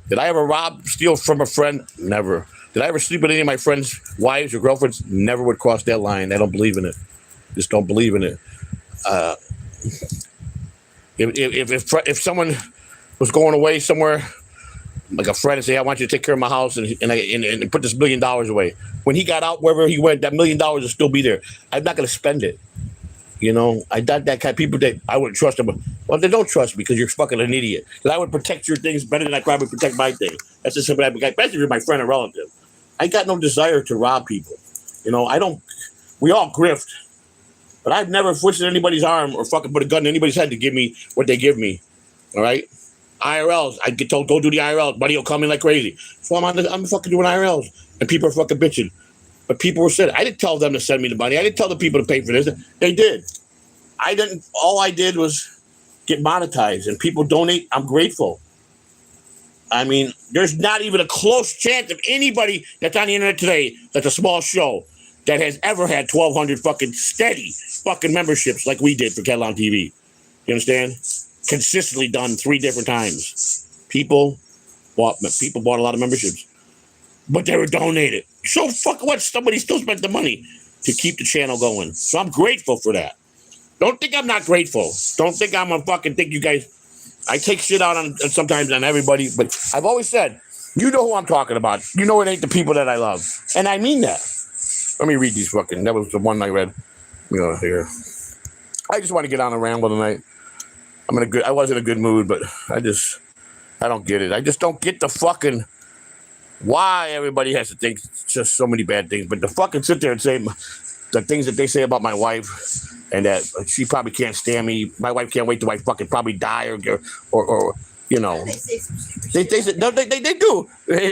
Did I ever steal from a friend? Never. Did I ever sleep with any of my friends' wives or girlfriends? Never would cross that line. I don't believe in it. Just don't believe in it. If someone was going away somewhere, like a friend, and say, I want you to take care of my house and put this $1 million away. When he got out, wherever he went, that $1 million will still be there. I'm not going to spend it. You know, I got that kind of people that I wouldn't trust them. Well, they don't trust me because you're fucking an idiot. Because I would protect your things better than I probably protect my thing. That's just something especially if you're my friend or relative. I got no desire to rob people. You know, I don't. We all grift, but I've never twisted anybody's arm or fucking put a gun in anybody's head to give me what they give me. All right, IRLs. I get told go do the IRLs. Money will come in like crazy. So I'm fucking doing IRLs, and people are fucking bitching. But people were saying, I didn't tell them to send me the money. I didn't tell the people to pay for this. They did. I didn't. All I did was get monetized, and people donate. I'm grateful. I mean, there's not even a close chance of anybody that's on the internet today that's a small show that has ever had 1,200 fucking steady fucking memberships like we did for Catalano TV. You understand? Consistently done 3 different times. People bought a lot of memberships, but they were donated. So fuck what? Somebody still spent the money to keep the channel going. So I'm grateful for that. Don't think I'm not grateful. Don't think I'm a fucking think you guys. I take shit out on sometimes on everybody, but I've always said, you know who I'm talking about. You know it ain't the people that I love, and I mean that. Let me read these fucking. That was the one I read. You know, here. I just want to get on a ramble tonight. I was in a good mood, but I don't get it. I just don't get the fucking. Why everybody has to think just so many bad things, but to fucking sit there and say the things that they say about my wife, and that she probably can't stand me. My wife can't wait till I fucking probably die or you know. They do.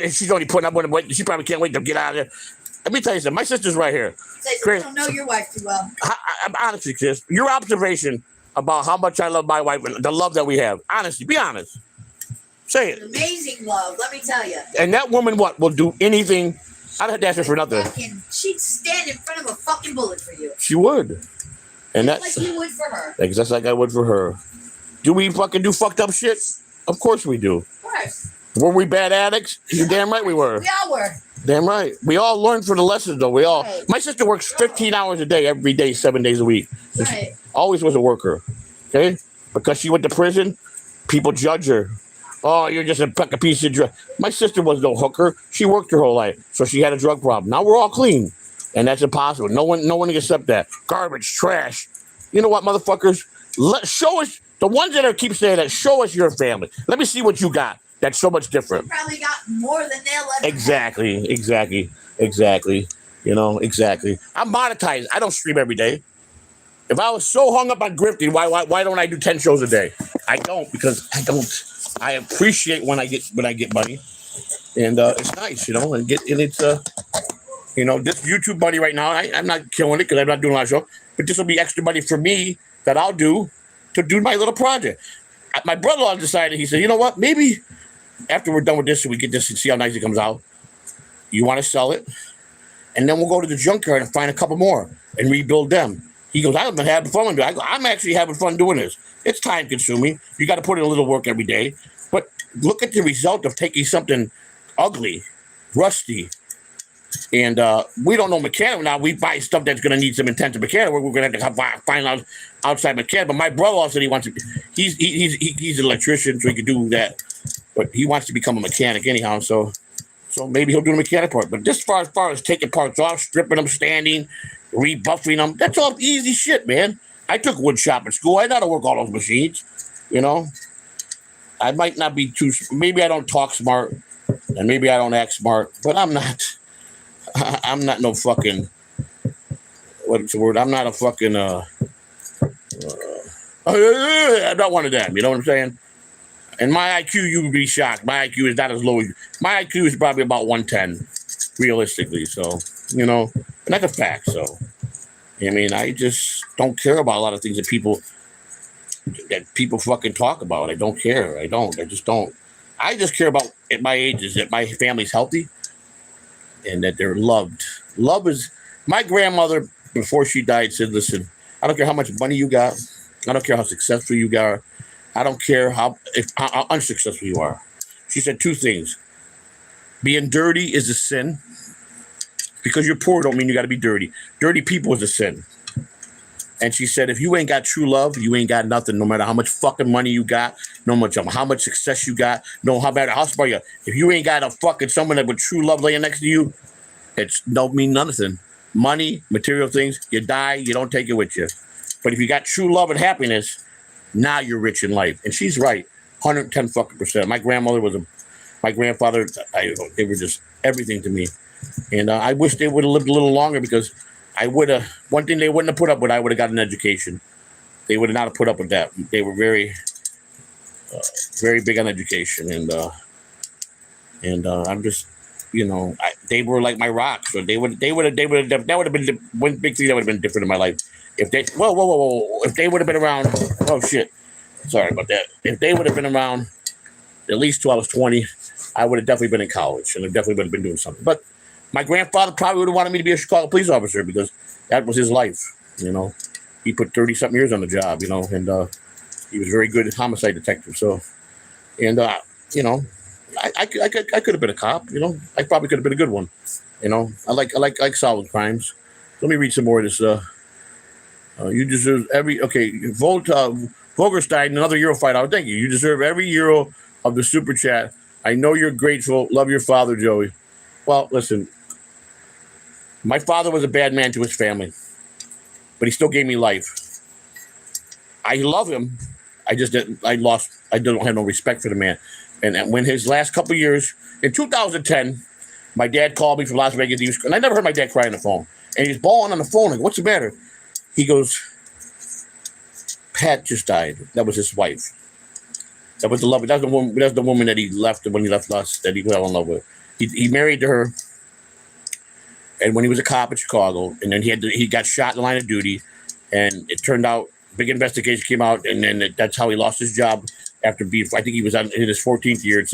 She's only putting up with him. She probably can't wait to get out of there. Let me tell you something. My sister's right here. Chris, I don't know your wife too well. I'm honestly, Chris, your observation about how much I love my wife and the love that we have. Honestly, be honest. Say it. Amazing love, let me tell you. And that woman, will do anything. I don't have to ask her for nothing. She'd stand in front of a fucking bullet for you. She would. And that's like you would for her. Just like I would for her. Do we fucking do fucked up shit? Of course we do. Of course. Were we bad addicts? You're damn right we were. We all were. Damn right. We all learned from the lessons, though. Right. My sister works 15 hours a day, every day, 7 days a week. Right. She always was a worker. Okay? Because she went to prison, people judge her. Oh, you're just a piece of drug. My sister was no hooker. She worked her whole life, so she had a drug problem. Now we're all clean, and that's impossible. No one can accept that. Garbage, trash. You know what, motherfuckers? Show us, the ones that keep saying that, show us your family. Let me see what you got that's so much different. You probably got more than they'll ever Exactly. You know, exactly. I'm monetized. I don't stream every day. If I was so hung up on grifting, why don't I do 10 shows a day? I don't, because I don't. I appreciate when I get money, and it's nice, you know, it's you know, this YouTube money right now. I'm not killing it because I'm not doing a lot of shows, but this will be extra money for me that I'll do to do my little project. My brother-in-law decided. He said, you know what? Maybe after we're done with this, so we get this and see how nice it comes out. You want to sell it, and then we'll go to the junkyard and find a couple more and rebuild them. He goes, I've been having fun with it. I'm actually having fun doing this. It's time consuming. You got to put in a little work every day. But look at the result of taking something ugly, rusty, and we don't know mechanic now. We buy stuff that's going to need some intensive mechanic work. We're going to have to find out outside mechanic. But my brother said he wants to. He's an electrician, so he could do that. But he wants to become a mechanic anyhow. So maybe he'll do the mechanic part. But as far as taking parts off, stripping them, standing, rebuffing them, that's all easy shit, man. I took wood shop in school. I know how to work all those machines, you know. I might not be maybe I don't talk smart, and maybe I don't act smart, but I'm not no fucking, what's the word? I'm not a fucking, I'm not one of them, you know what I'm saying? And my IQ, you would be shocked. My IQ is not as low as my IQ is probably about 110, realistically. So, you know, and that's a fact. So, I mean, I just don't care about a lot of things that people fucking talk about. I don't care. I just don't. I just care about, at my age, is that my family's healthy and that they're loved. Love is, my grandmother, before she died, said, listen, I don't care how much money you got. I don't care how successful you are. I don't care how unsuccessful you are. She said 2 things. Being dirty is a sin. Because you're poor don't mean you got to be dirty. Dirty people is a sin. And she said, if you ain't got true love, you ain't got nothing, no matter how much fucking money you got, no matter how much success you got, no how bad a house you. If you ain't got a fucking someone that with true love laying next to you, it's don't mean nothing. Money, material things, you die, you don't take it with you. But if you got true love and happiness, now you're rich in life. And she's right, 110 fucking percent. My grandmother my grandfather, they were just everything to me. And I wish they would have lived a little longer, because one thing they wouldn't have put up with, I would have got an education. They would have not have put up with that. They were very, very big on education. And I'm just, they were like my rocks. So that would have been one big thing that would have been different in my life. If they, whoa, if they would have been around, oh shit, sorry about that. If they would have been around at least till I was 20, I would have definitely been in college, and I definitely would have been doing something. But my grandfather probably would have wanted me to be a Chicago police officer, because that was his life. He put 30-something years on the job, and he was very good homicide detective. So, and I could have been a cop. I probably could have been a good one. I like solid crimes. Let me read some more of this. You deserve Vogelstein, another Euro fight. Thank you. You deserve every Euro of the super chat. I know you're grateful. Love your father, Joey. Well, listen, my father was a bad man to his family, but he still gave me life. I love him. I don't have no respect for the man. And when his last couple of years, in 2010, my dad called me from Las Vegas. And I never heard my dad cry on the phone. And he was bawling on the phone. Like, what's the matter? He goes, Pat just died. That was his wife. That was the love. That's the woman that he left when he left us, that he fell in love with. He married to her. And when he was a cop in Chicago, and then he got shot in the line of duty, and it turned out, big investigation came out, and then that's how he lost his job after being. I think he was in his 14th year.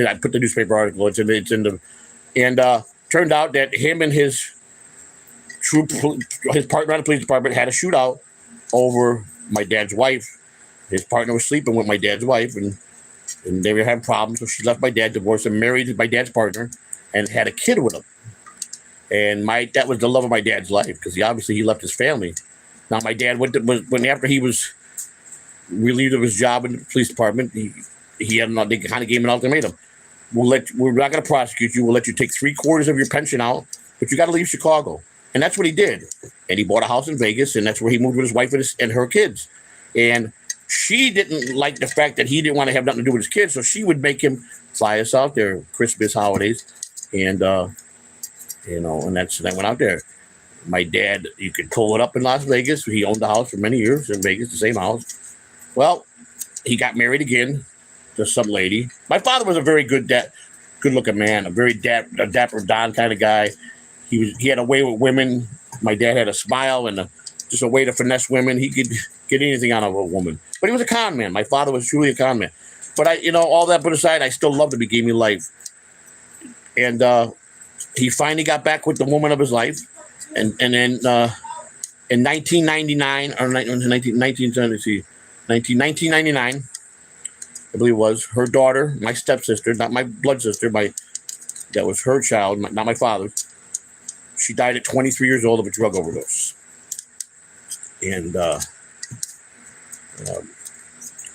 I put the newspaper article. It's in the, and turned out that him and his partner on the police department had a shootout over my dad's wife. His partner was sleeping with my dad's wife, and they were having problems. So she left my dad, divorced him, married my dad's partner, and had a kid with him. And that was the love of my dad's life, because he left his family. Now my dad after he was relieved of his job in the police department, they kind of gave him an ultimatum. We're not going to prosecute you. We'll let you take 3/4 of your pension out, but you got to leave Chicago. And that's what he did. And he bought a house in Vegas, and that's where he moved with his wife and her kids. And she didn't like the fact that he didn't want to have nothing to do with his kids, so she would make him fly us out there Christmas, holidays, and and I went out there. My dad, you could pull it up in Las Vegas. He owned the house for many years in Vegas, the same house. Well, he got married again to some lady. My father was a very good-looking man, a very dapper Don kind of guy. He had a way with women. My dad had a smile and just a way to finesse women. He could get anything out of a woman. But he was a con man. My father was truly a con man. But all that put aside, I still loved him. He gave me life. And he finally got back with the woman of his life. And then in 1999, or 1999, I believe it was, her daughter, my stepsister, not my blood sister, that was her child, not my father's. She died at 23 years old of a drug overdose. And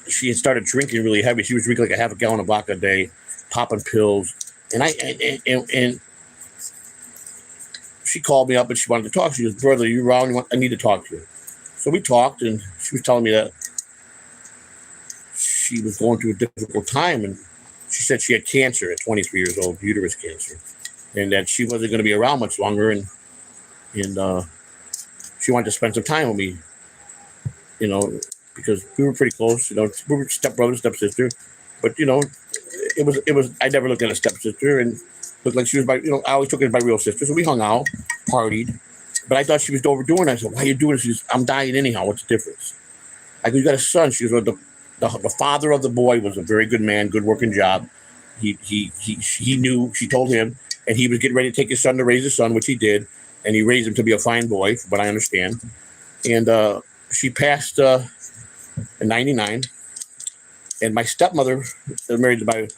she had started drinking really heavy. She was drinking like a half a gallon of vodka a day, popping pills. And she called me up and she wanted to talk. She goes, brother, you wrong. I need to talk to you. So we talked, and she was telling me that she was going through a difficult time. And she said she had cancer at 23 years old, uterus cancer, and that she wasn't going to be around much longer. And she wanted to spend some time with me, because we were pretty close. We were stepbrother, stepsister. But, it was, I never looked at a stepsister and looked like she was I always took her as my real sister. So we hung out, partied. But I thought she was overdoing it. I said, why are you doing this? She goes, I'm dying anyhow. What's the difference? I go, you got a son. She goes, well, the father of the boy was a very good man, good working job. He knew, she told him, and he was getting ready to take his son to raise his son, which he did. And he raised him to be a fine boy, from what I understand. And she passed in 99. And my stepmother, married to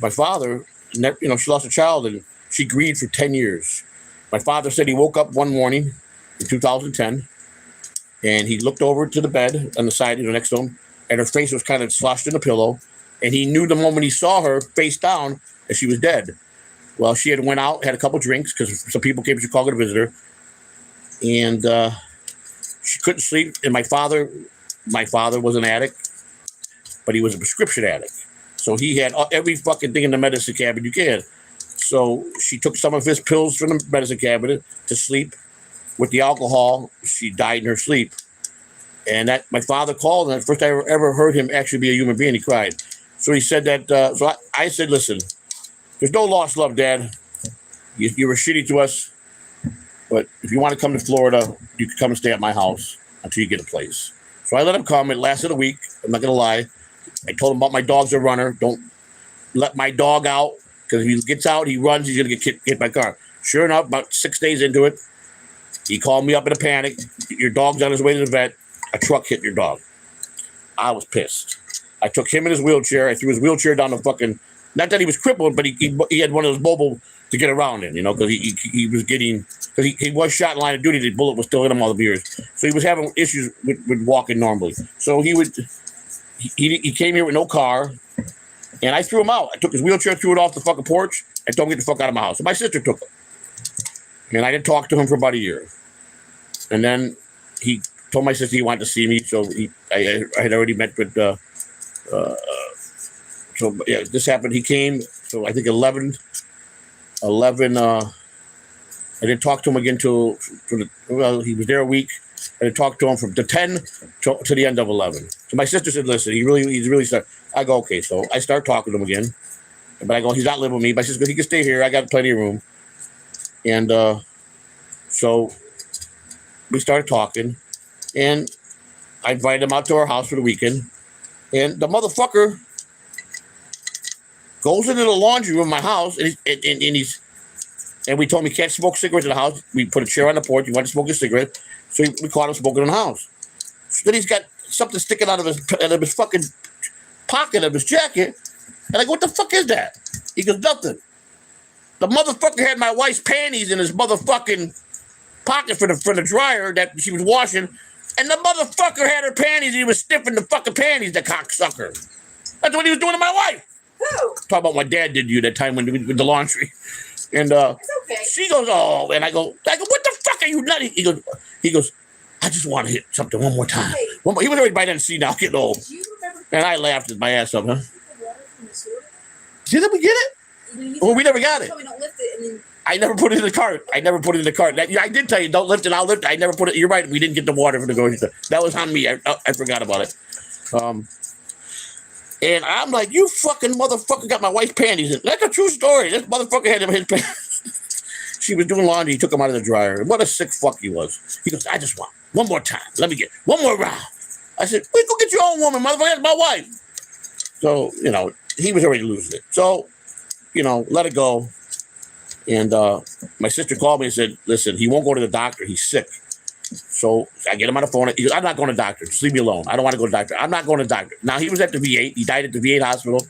my father, she lost a child, and she grieved for 10 years. My father said he woke up one morning in 2010, and he looked over to the bed on the side, next to him, and her face was kind of sloshed in a pillow. And he knew the moment he saw her face down that she was dead. Well, she had went out, had a couple drinks, because some people came to Chicago to visit her. And She couldn't sleep. And my father was an addict, but he was a prescription addict. So he had every fucking thing in the medicine cabinet you can. So she took some of his pills from the medicine cabinet to sleep. With the alcohol, she died in her sleep. And that my father called, and the first I ever heard him actually be a human being, he cried. So he said that, so I said, listen, there's no lost love, Dad. You were shitty to us, but if you want to come to Florida, you can come and stay at my house until you get a place. So I let him come. It lasted a week. I'm not going to lie. I told him about my dog's a runner. Don't let my dog out, because if he gets out, he runs, he's going to get hit by a car. Sure enough, about 6 days into it, he called me up in a panic. Your dog's on his way to the vet. A truck hit your dog. I was pissed. I took him in his wheelchair. I threw his wheelchair down the fucking, not that he was crippled, but he had one of those mobile to get around in, because he was getting, because he was shot in line of duty. The bullet was still in him all the years. So he was having issues with walking normally. So he came here with no car, and I threw him out. I took his wheelchair, threw it off the fucking porch, and told him to get the fuck out of my house. So my sister took him. And I didn't talk to him for about a year. And then he told my sister he wanted to see me, so I had already met with, so yeah, this happened. He came, so I think 11, I didn't talk to him again till, he was there a week. I didn't talk to him from the 10 to the end of 11. So my sister said, listen, he's really started. I go, okay, so I start talking to him again. But I go, he's not living with me. My sister goes, he can stay here. I got plenty of room. And so we started talking, and I invited him out to our house for the weekend. And the motherfucker goes into the laundry room of my house, and we told him he can't smoke cigarettes in the house. We put a chair on the porch. He wanted to smoke a cigarette, so we caught him smoking in the house. So then he's got something sticking out of his fucking pocket of his jacket, and I go, what the fuck is that? He goes, nothing. The motherfucker had my wife's panties in his motherfucking pocket for the dryer that she was washing, and the motherfucker had her panties, and he was sniffing the fucking panties, the cocksucker. That's what he was doing to my wife. Who? Talk about what Dad did to you that time with the laundry. And It's okay. she goes, oh, and I go, what the fuck are you nutty? He goes, I just want to hit something one more time. Hey. One more. He was already by then, see now, getting old. Do you remember And I laughed at my ass up, huh? the water from the sewer? Did we get it? Well, we never got it. Tell me don't lift it, and then I never put it in the cart. I did tell you, don't lift it, I'll lift it. I never put it. You're right. We didn't get the water from the grocery store. That was on me. I forgot about it. And I'm like, you fucking motherfucker got my wife's panties in. That's a true story. This motherfucker had his panties. She was doing laundry. He took them out of the dryer. What a sick fuck he was. He goes, I just want one more time. Let me get one more round. I said, wait, go get your own woman, motherfucker. That's my wife. So, he was already losing it. So, let it go. And my sister called me and said, listen, he won't go to the doctor. He's sick. So I get him on the phone. He goes, I'm not going to the doctor. Just leave me alone. I don't want to go to the doctor. I'm not going to the doctor. Now, he was at the V8. He died at the V8 hospital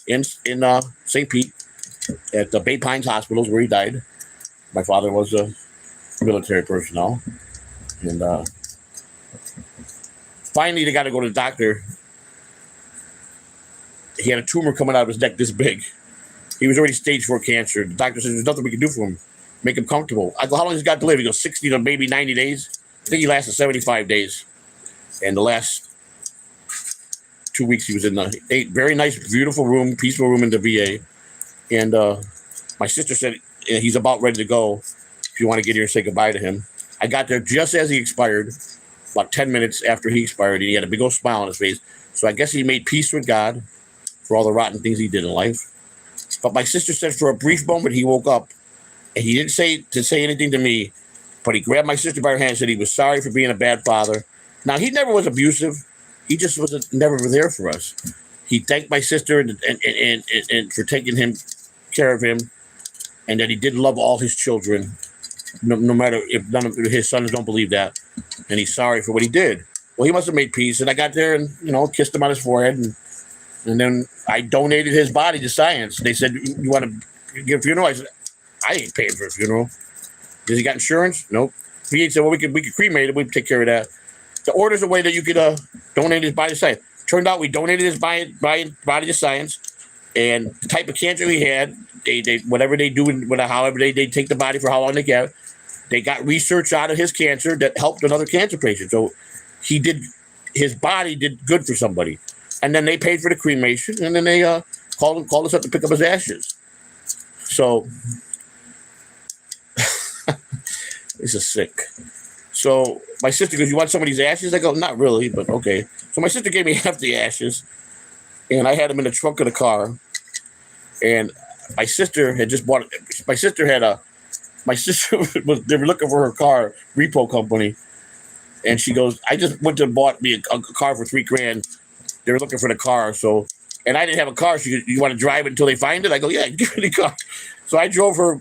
in St. Pete at the Bay Pines Hospitals where he died. My father was a military personnel. And finally, they got to go to the doctor. He had a tumor coming out of his neck this big. He was already stage 4 cancer. The doctor said, there's nothing we can do for him. Make him comfortable. I go, how long has he got to live? He goes, 60 to maybe 90 days. I think he lasted 75 days. And the last 2 weeks, he was in a very nice, beautiful room, peaceful room in the VA. And my sister said, he's about ready to go. If you want to get here and say goodbye to him. I got there just as he expired, about 10 minutes after he expired, and he had a big old smile on his face. So I guess he made peace with God for all the rotten things he did in life. But my sister said for a brief moment, he woke up, and he didn't say anything to me, but he grabbed my sister by her hand and said he was sorry for being a bad father. Now, he never was abusive. He just was never there for us. He thanked my sister and for taking care of him, and that he did love all his children, no matter if none of his sons don't believe that. And he's sorry for what he did. Well, he must have made peace. And I got there and, kissed him on his forehead. And then I donated his body to science. They said, you want to give a funeral? I said, I ain't paying for a funeral. Does he got insurance? Nope. VA said, well, we could cremate it. We'd take care of that. The order's a way that you could donate his body to science. Turned out we donated his body to science. And the type of cancer he had, they whatever they do, however they take the body for how long they get, they got research out of his cancer that helped another cancer patient. So his body did good for somebody. And then they paid for the cremation, and then they called us up to pick up his ashes. So this is sick. So my sister goes, "You want some of these ashes?" I go, "Not really, but okay." So my sister gave me half the ashes, and I had them in the trunk of the car. And my sister had just bought. My sister was. They were looking for her car repo company, and she goes, "I just went to bought me a car for $3,000." They were looking for the car, so. And I didn't have a car. She goes, "You want to drive it until they find it?" I go, "Yeah, give me the car." So I drove her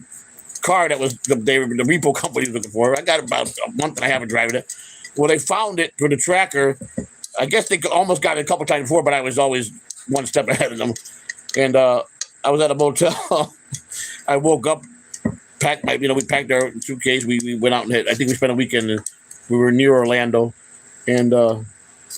car that was the repo company was looking for. I got about a month and a half of driving it. Well, they found it for the tracker. I guess they almost got it a couple times before, but I was always one step ahead of them. And I was at a motel. I woke up, packed we packed our suitcase. We went out and I think we spent a weekend. And we were near Orlando, and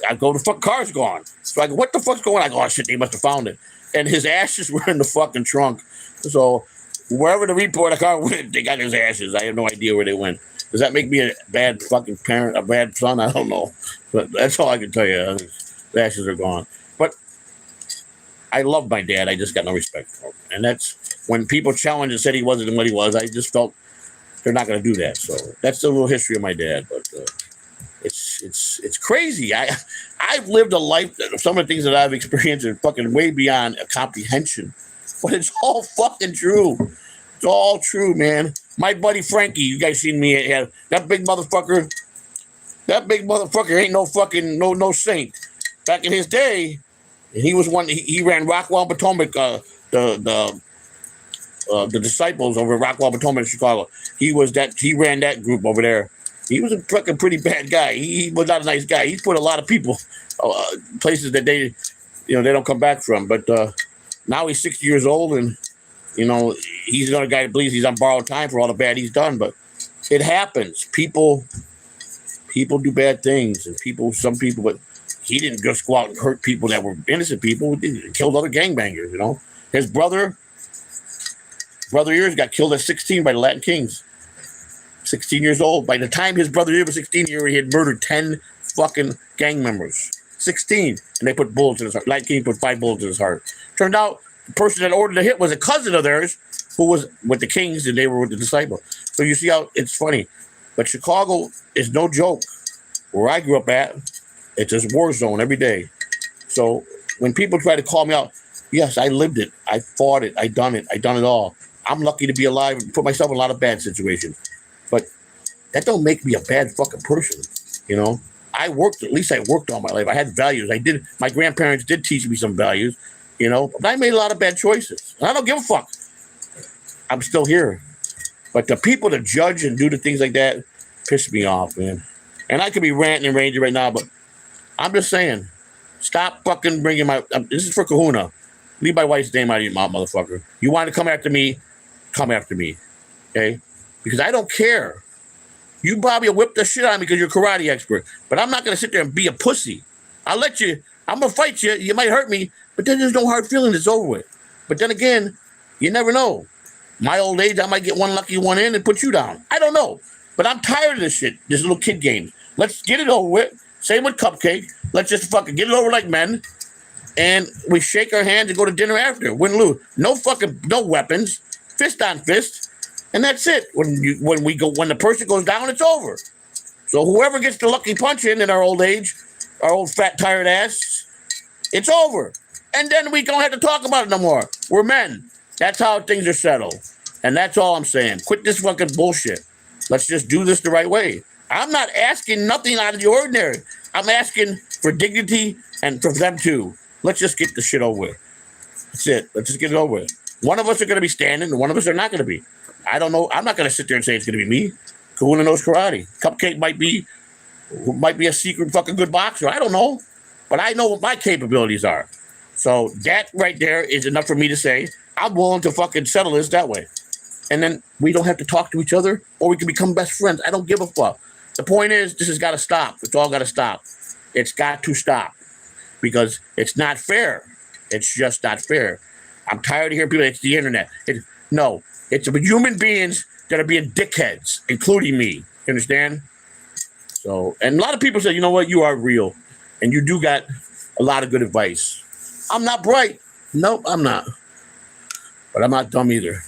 I go, "The fuck car's gone." So I go, "What the fuck's going on?" I go, "Oh shit, they must have found it." And his ashes were in the fucking trunk. So wherever the repo of the car went, they got his ashes. I have no idea where they went. Does that make me a bad fucking parent, a bad son? I don't know. But that's all I can tell you. The ashes are gone. But I love my dad. I just got no respect for him. And that's when people challenged and said he wasn't what he was, I just felt they're not going to do that. So that's the little history of my dad. But it's crazy. I've lived a life that some of the things that I've experienced are fucking way beyond comprehension. But it's all fucking true. It's all true, man. My buddy Frankie, you guys seen me? That big motherfucker. That big motherfucker ain't no fucking no saint. Back in his day, he was one. He ran Rockwell Potomac. The disciples over at Rockwell Potomac in Chicago. He ran that group over there. He was a fucking pretty bad guy. He was not a nice guy. He put a lot of people places that they don't come back from. But now he's 60 years old, and he's another guy that believes he's on borrowed time for all the bad he's done. But it happens. People do bad things, and some people. But he didn't just go out and hurt people that were innocent people. He killed other gangbangers. His brother yours got killed at 16 by the Latin Kings. 16 years old. By the time his brother was 16 years, he had murdered 10 fucking gang members. 16. And they put bullets in his heart. Latin King put 5 bullets in his heart. Turned out the person that ordered the hit was a cousin of theirs who was with the Kings, and they were with the disciple. So you see how it's funny. But Chicago is no joke. Where I grew up at, it's a war zone every day. So when people try to call me out, yes, I lived it. I fought it. I done it all. I'm lucky to be alive and put myself in a lot of bad situations. But that don't make me a bad fucking person. At least I worked all my life. I had values. My grandparents did teach me some values, but I made a lot of bad choices. And I don't give a fuck. I'm still here. But the people that judge and do the things like that piss me off, man. And I could be ranting and raging right now, but I'm just saying, stop fucking bringing this is for Kahuna. Leave my wife's name out of your mouth, motherfucker. You want to come after me, okay? Because I don't care. You probably whip the shit out of me because you're a karate expert, but I'm not going to sit there and be a pussy. I'm going to fight you. You might hurt me, but then there's no hard feelings. It's over with. But then again, you never know. My old age, I might get one lucky one in and put you down. I don't know. But I'm tired of this shit, this little kid game. Let's get it over with. Same with Cupcake. Let's just fucking get it over like men. And we shake our hands and go to dinner after. Win, lose. No weapons. Fist on fist. And that's it. When the person goes down, it's over. So whoever gets the lucky punch in our old age, our old fat tired ass, it's over. And then we don't have to talk about it no more. We're men. That's how things are settled. And that's all I'm saying. Quit this fucking bullshit. Let's just do this the right way. I'm not asking nothing out of the ordinary. I'm asking for dignity and for them too. Let's just get the shit over with. That's it. Let's just get it over with. One of us are going to be standing, and one of us are not going to be. I don't know. I'm not going to sit there and say it's going to be me. Kahuna knows karate. Cupcake might be a secret fucking good boxer. I don't know. But I know what my capabilities are. So that right there is enough for me to say I'm willing to fucking settle this that way. And then we don't have to talk to each other, or we can become best friends. I don't give a fuck. The point is, this has got to stop. It's all got to stop. It's got to stop. Because it's not fair. It's just not fair. I'm tired of hearing people, it's the internet. No, it's human beings that are being dickheads, including me. You understand? So, and a lot of people say, you know what, you are real, and you do got a lot of good advice. I'm not bright. Nope, I'm not. But I'm not dumb either.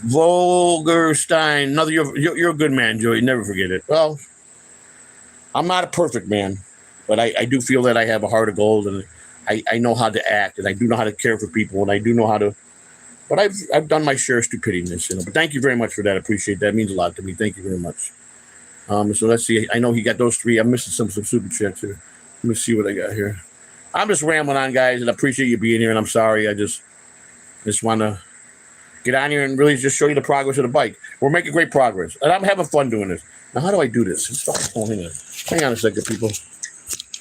Volgerstein, another, you're a good man, Joey. Never forget it. Well, I'm not a perfect man, but I do feel that I have a heart of gold, and I know how to act, and I do know how to care for people, and I do know how to. But I've done my share of stupidity, you know. But thank you very much for that. I appreciate that. It means a lot to me. Thank you very much. So let's see. I know he got those 3. I'm missing some super chats here. Let me see what I got here. I'm just rambling on, guys, and I appreciate you being here. And I'm sorry. I just want to get on here and really just show you the progress of the bike. We're making great progress, and I'm having fun doing this. Now, how do I do this? Hang on a second, people.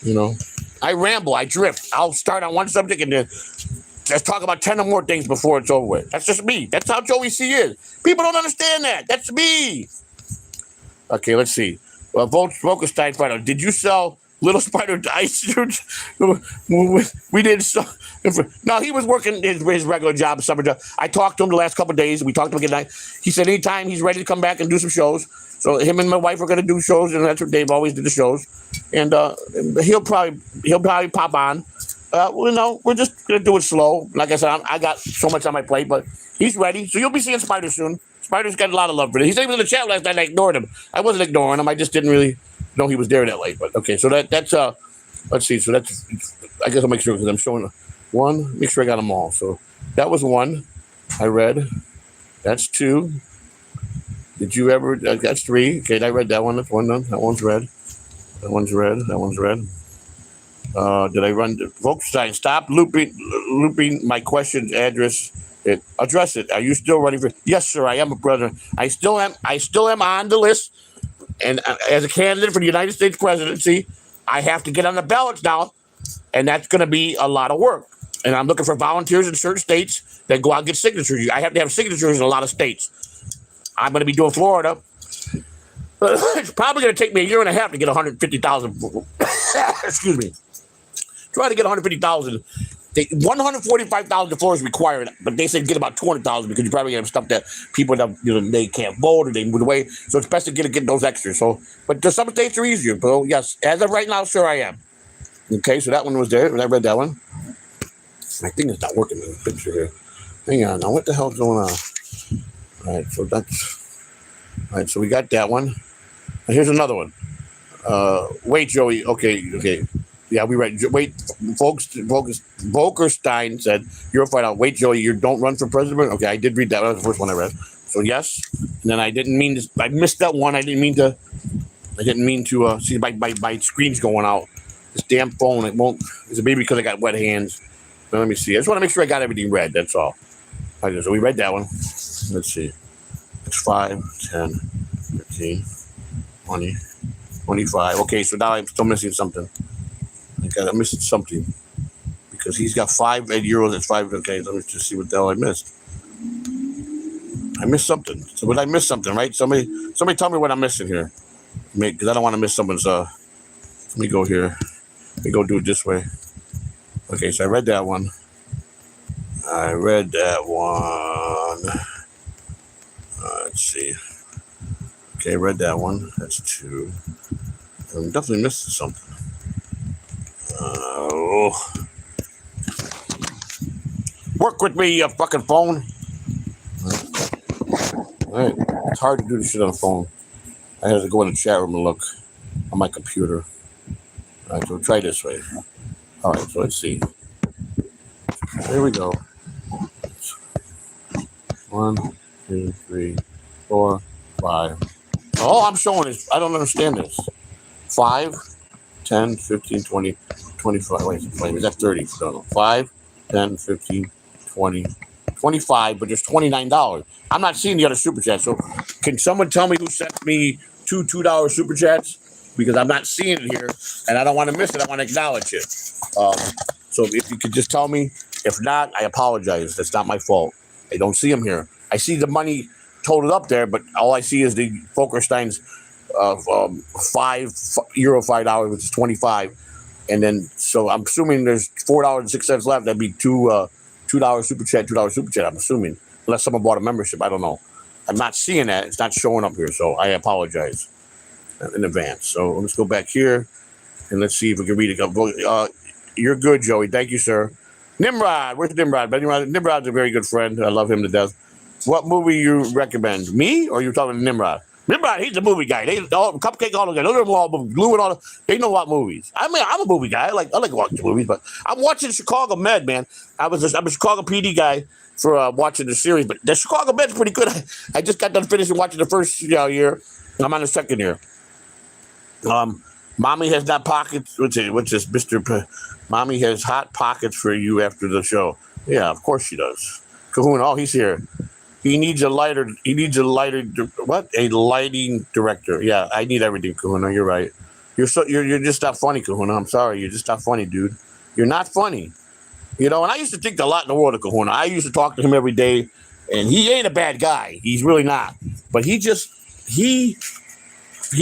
You know, I ramble. I drift. I'll start on one subject and then just talk about 10 or more things before it's over with. That's just me. That's how Joey C is. People don't understand that. That's me. Okay, let's see. Well, Volkenstein Fighter, did you sell Little Spider ice suits? We did so. No, he was working his regular job, summer job. I talked to him the last couple of days. We talked to him again. He said anytime he's ready to come back and do some shows. So him and my wife are going to do shows, and that's what Dave always did, the shows. And he'll probably pop on. You know, we're just going to do it slow. Like I said, I got so much on my plate, but he's ready. So you'll be seeing Spider soon. Spider's got a lot of love for it. He said he was in the chat last night. I ignored him. I wasn't ignoring him. I just didn't really know he was there that late. But okay, so that's let's see. So that's, I guess I'll make sure because I'm showing one. Make sure I got them all. So that was 1. I read. That's 2. Did you ever? That's 3. Okay, I read that one. That's 1 done. That one's read. That one's read. That one's read. Did I run? Volkswagen, stop looping my questions. Address it. Are you still running for? Yes, sir. I am a brother. I still am on the list, and as a candidate for the United States presidency, I have to get on the ballots now, and that's going to be a lot of work. And I'm looking for volunteers in certain states that go out and get signatures. I have to have signatures in a lot of states. I'm going to be doing Florida. It's probably going to take me a year and a half to get 150,000. Excuse me. Try to get 150,000. 145,000 to Florida is required, but they said get about 200,000 because you probably have stuff that people that they can't vote or they moved away. So it's best to get those extras. So, but some states are easier. So yes, as of right now, sure I am. Okay, so that one was there. I read that one. I think it's not working in the picture here. Hang on. Now what the hell's going on? All right, so that's all right. So we got that one. And here's another one. Wait, Joey. Okay. Yeah, we read. Wait, Volkerstein said, you're a fight out. Wait, Joey, you don't run for president? Okay, I did read that. That was the first one I read. So, yes. And then I didn't mean to, I missed that one. I didn't mean to see my screen's going out. This damn phone, it won't, it's maybe because I got wet hands. Now, let me see. I just want to make sure I got everything read. That's all. Okay, so we read that one. Let's see. It's 5, 10, 15, 20, 25. Okay, so now I'm still missing something. I'm missing something because he's got 5 euros. That's 5. Okay, let me just see what the hell I missed. I missed something. So, but I missed something, right? Somebody tell me what I'm missing here, because I don't want to miss someone's. Let me go here. Let me go do it this way. Okay, so I read that one. Let's see. Okay, I read that one. That's 2. I'm definitely missing something. Work with me, you fucking phone. All right. It's hard to do this shit on a phone. I had to go in the chat room and look on my computer. All right, so we'll try this way. All right, so let's see. Here we go. 1, 2, 3, 4, 5. All I'm showing is I don't understand this. 5, 10, 15, 20, 25. Wait, is that 30? No. 5, 10, 15, 20, 25, but there's $29. I'm not seeing the other super chats. So can someone tell me who sent me two $2 super chats? Because I'm not seeing it here, and I don't want to miss it. I want to acknowledge it. So if you could just tell me. If not, I apologize. That's not my fault. I don't see them here. I see the money totaled up there, but all I see is the Volkerstein's $5, which is 25. And then, so I'm assuming there's $4.06 left. That'd be $2 super chat, $2 super chat. I'm assuming, unless someone bought a membership. I don't know. I'm not seeing that. It's not showing up here, so I apologize in advance. So let's go back here and let's see if we can read it. You're good, Joey. Thank you, sir. Nimrod, where's Nimrod? Nimrod's a very good friend. I love him to death. What movie you recommend? Me or you talking to Nimrod? Nimrod, he's a movie guy. Cupcake, all the guys. Look at them all, Glue and all. They know what movies. I mean, I'm a movie guy. I like watching movies, but I'm watching Chicago Med, man. I'm a Chicago PD guy for watching the series, but the Chicago Med's pretty good. I just got done finishing watching the first year. I'm on the second year. Mommy has not pockets. What's this, Mr. Mommy has hot pockets for you after the show. Yeah, of course she does. Kahuna, oh, he's here. He needs a lighter. What? A lighting director. Yeah, I need everything, Kahuna. You're right. You're just not funny, Kahuna. I'm sorry. You're just not funny, dude. You're not funny. You know, and I used to think a lot in the world of Kahuna. I used to talk to him every day, and he ain't a bad guy. He's really not. But he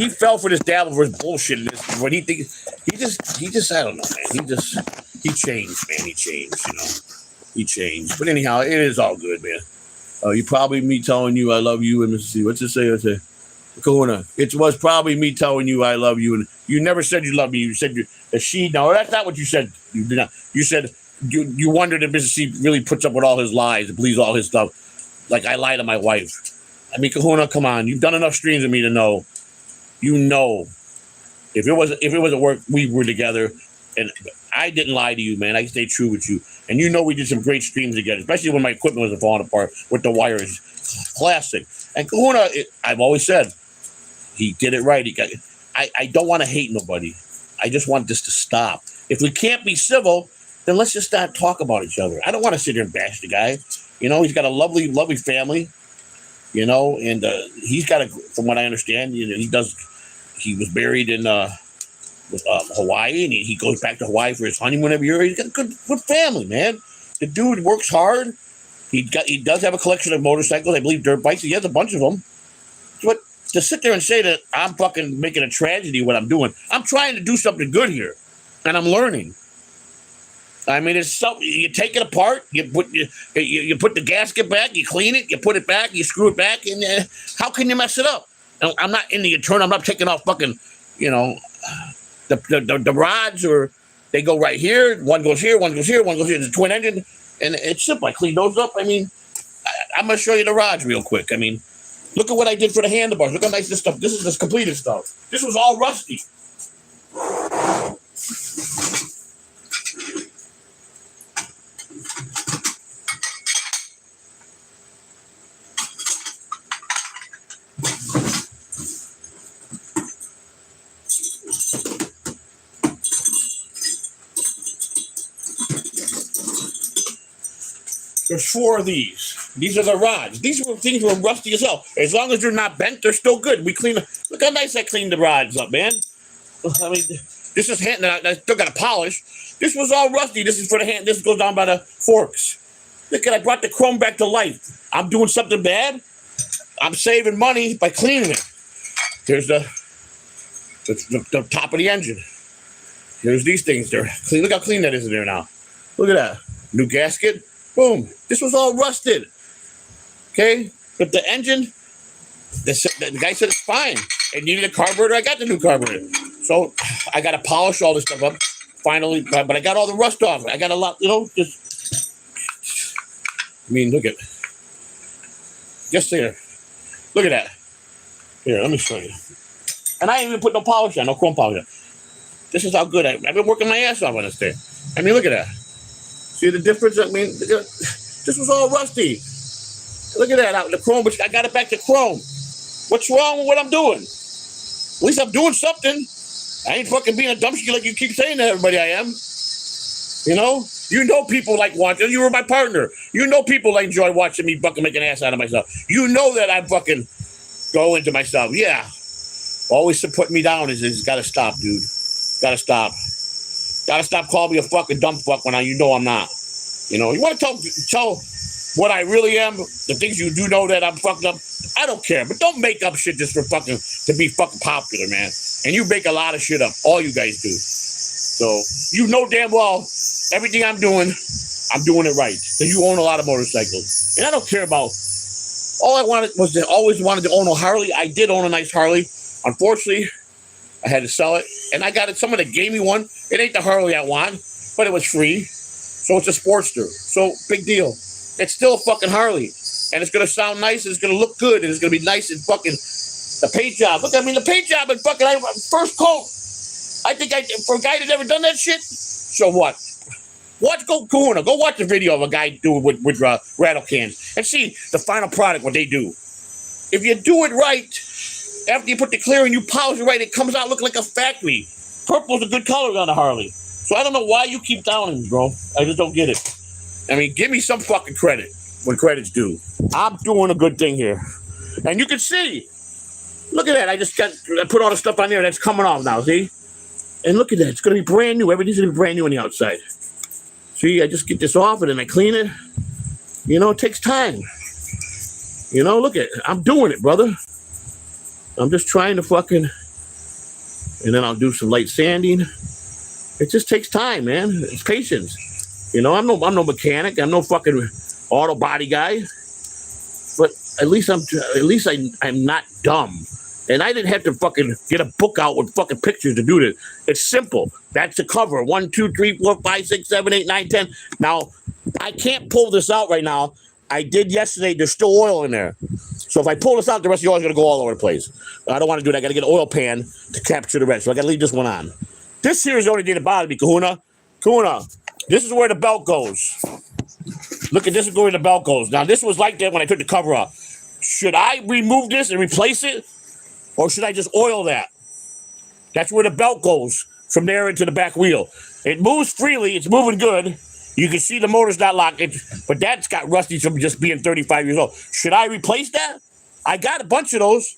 fell for this Dabbleverse bullshit. What he thinks, he just, I don't know, man. He changed, man. He changed, you know. He changed. But anyhow, it is all good, man. You probably me telling you I love you and Mr. What's it say? Kahuna. It was probably me telling you I love you, and you never said you love me. You said no, that's not what you said. You did not. You said you wondered if Mr. C really puts up with all his lies and believes all his stuff. Like I lie to my wife. I mean, Kahuna, come on. You've done enough streams with me to know. You know, if it wasn't work, we were together, and I didn't lie to you, man. I stayed true with you, and you know we did some great streams together, especially when my equipment wasn't falling apart with the wires. Classic. And Kahuna, I've always said, he did it right. I don't want to hate nobody. I just want this to stop. If we can't be civil, then let's just not talk about each other. I don't want to sit here and bash the guy. You know, he's got a lovely, lovely family. You know, and he's got from what I understand, you know, he was buried in Hawaii, and he goes back to Hawaii for his honeymoon every year. He's got a good family, man. The dude works hard. He does have a collection of motorcycles, I believe dirt bikes. He has a bunch of them. But to sit there and say that I'm fucking making a tragedy what I'm doing, I'm trying to do something good here, and I'm learning. I mean, it's so you take it apart, you put the gasket back, you clean it, you put it back, you screw it back, and how can you mess it up? I'm not in the internal. I'm not taking off fucking, you know, the rods, or they go right here. One goes here, one goes here, one goes here. It's a twin engine, and it's simple. I clean those up. I mean, I'm gonna show you the rods real quick. I mean, look at what I did for the handlebars. Look how nice this stuff. This is this completed stuff. This was all rusty. There's 4 of these. These are the rods. These things were rusty as hell. As long as they're not bent, they're still good. We clean. Look how nice I cleaned the rods up, man. I mean, this is hand. I still got to polish. This was all rusty. This is for the hand. This goes down by the forks. Look at, I brought the chrome back to life. I'm doing something bad. I'm saving money by cleaning it. There's the top of the engine. There's these things there. Clean. Look how clean that is in there now. Look at that. New gasket. Boom. This was all rusted. Okay? But the engine, the guy said it's fine. It needed a carburetor. I got the new carburetor. So I got to polish all this stuff up finally. But I got all the rust off. I got a lot, you know, I mean, look at just there. Look at that. Here, let me show you. And I ain't even put no polish on, no chrome polish on. This is how good I've been working my ass off on this thing. I mean, look at that. See the difference? I mean, this was all rusty. Look at that. The chrome, but I got it back to chrome. What's wrong with what I'm doing? At least I'm doing something. I ain't fucking being a dumpster like you keep saying to everybody I am. You know people like watching. You were my partner. You know people like enjoy watching me fucking make an ass out of myself. You know that I fucking go into myself. Yeah. Always putting me down is got to stop, dude. Got to stop. Got to stop calling me a fucking dumb fuck when you know I'm not. You know, you want to tell what I really am, the things you do know that I'm fucked up. I don't care, but don't make up shit just for fucking to be fucking popular, man. And you make a lot of shit up. All you guys do. So you know damn well everything I'm doing I'm doing it right. So you own a lot of motorcycles. And I don't care about, all I wanted was always wanted to own a Harley. I did own a nice Harley. Unfortunately, I had to sell it. And I got it, someone that gave me one. It ain't the Harley I want, but it was free. So it's a Sportster. So big deal. It's still a fucking Harley. And it's going to sound nice. And it's going to look good. And it's going to be nice and fucking, the paint job. Look, I mean, the paint job and fucking, first coat. I think for a guy that never done that shit, so what? Watch Kahuna. Go watch the video of a guy doing with rattle cans and see the final product, what they do. If you do it right, after you put the clear and you polish it right, it comes out looking like a factory. Purple's a good color on the Harley. So I don't know why you keep downing me, bro. I just don't get it. I mean, give me some fucking credit when credit's due. I'm doing a good thing here. And you can see. Look at that. I put all the stuff on there that's coming off now, see? And look at that. It's going to be brand new. Everything's going to be brand new on the outside. See, I just get this off and then I clean it. You know, it takes time. You know, look at it. I'm doing it, brother. I'm just trying to fucking... And then I'll do some light sanding. It just takes time, man. It's patience. You know, I'm no mechanic. I'm no fucking auto body guy. But at least I'm not dumb. And I didn't have to fucking get a book out with fucking pictures to do this. It's simple. That's the cover. 1, 2, 3, 4, 5, 6, 7, 8, 9, 10. Now, I can't pull this out right now. I did yesterday. There's still oil in there. So if I pull this out, the rest of the oil is going to go all over the place. I don't want to do that. I got to get an oil pan to capture the rest. So I got to leave this one on. This here is the only thing that bothers me, Kahuna. Kahuna, this is where the belt goes. Look at this is where the belt goes. Now, this was like that when I took the cover off. Should I remove this and replace it? Or should I just oil that? That's where the belt goes, from there into the back wheel. It moves freely. It's moving good. You can see the motor's not locked. But that's got rusty from just being 35 years old. Should I replace that? I got a bunch of those.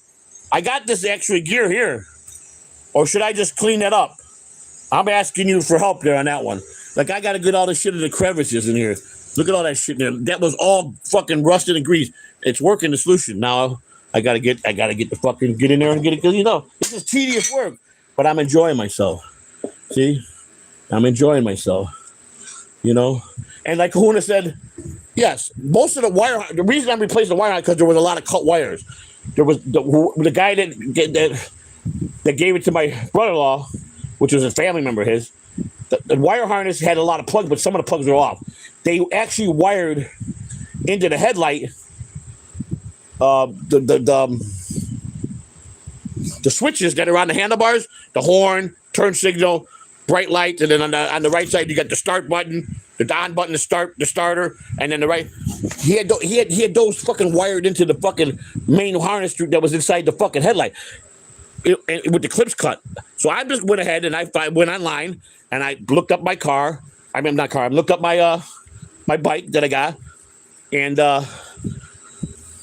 I got this extra gear here. Or should I just clean that up? I'm asking you for help there on that one. Like, I got to get all this shit in the crevices in here. Look at all that shit in there. That was all fucking rusted and greased. It's working the solution. Now, I gotta get the fucking get in there and get it. You know, this is tedious work, but I'm enjoying myself. See, I'm enjoying myself. You know, and like Kahuna said, yes, most of the wire. The reason I'm replacing the wire because there was a lot of cut wires. There was the guy that gave it to my brother-in-law, which was a family member of his. The wire harness had a lot of plugs, but some of the plugs were off. They actually wired into the headlight. The switches that are on the handlebars, the horn, turn signal, bright lights, and then on the right side you got the start button, the on button to start the starter, and then the right. He had those fucking wired into the fucking main harness that was inside the fucking headlight, with the clips cut. So I just went ahead and I went online and I looked up my car. I mean, not car. I looked up my my bike that I got, and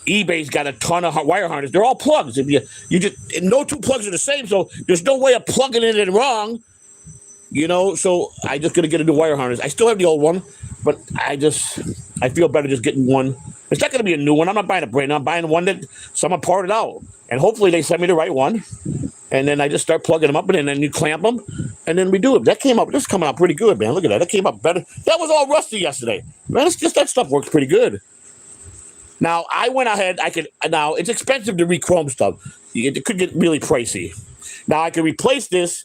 eBay's got a ton of wire harness. They're all plugs. If you just no two plugs are the same, so there's no way of plugging it in wrong. You know, so I just gonna get a new wire harness. I still have the old one, but I feel better just getting one. It's not gonna be a new one. I'm not buying a brand new. I'm buying one that someone parted out, and hopefully they send me the right one. And then I just start plugging them up, and then you clamp them, and then we do it. This is coming out pretty good, man. Look at that. That came up better. That was all rusty yesterday, man. It's just that stuff works pretty good. Now, I went ahead, now it's expensive to re-chrome stuff. It could get really pricey. Now, I can replace this.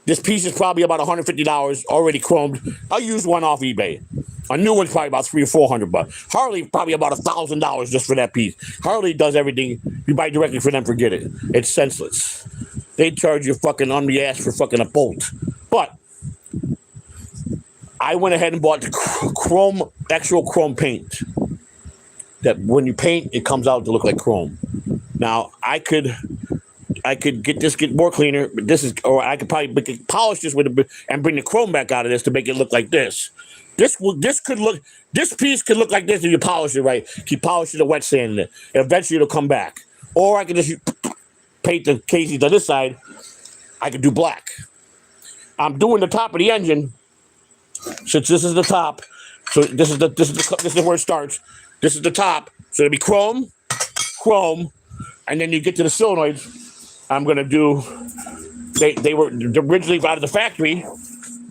This piece is probably about $150 already chromed. I'll use one off eBay. A new one's probably about $300 or $400. Harley, probably about $1,000 just for that piece. Harley does everything. You buy directly from them, forget it. It's senseless. They charge you fucking on the ass for fucking a bolt. But I went ahead and bought the actual chrome paint. That when you paint, it comes out to look like chrome. Now, I could get more cleaner, but or I could probably polish this and bring the chrome back out of this to make it look like this. This piece could look like this if you polish it right. Keep polishing the wet sand in it. Eventually, it'll come back. Or I could just paint the cases on this side. I could do black. I'm doing the top of the engine since this is the top. So this is where it starts. This is the top, so it'll be chrome, and then you get to the solenoids. I'm gonna do. They were originally out of the factory.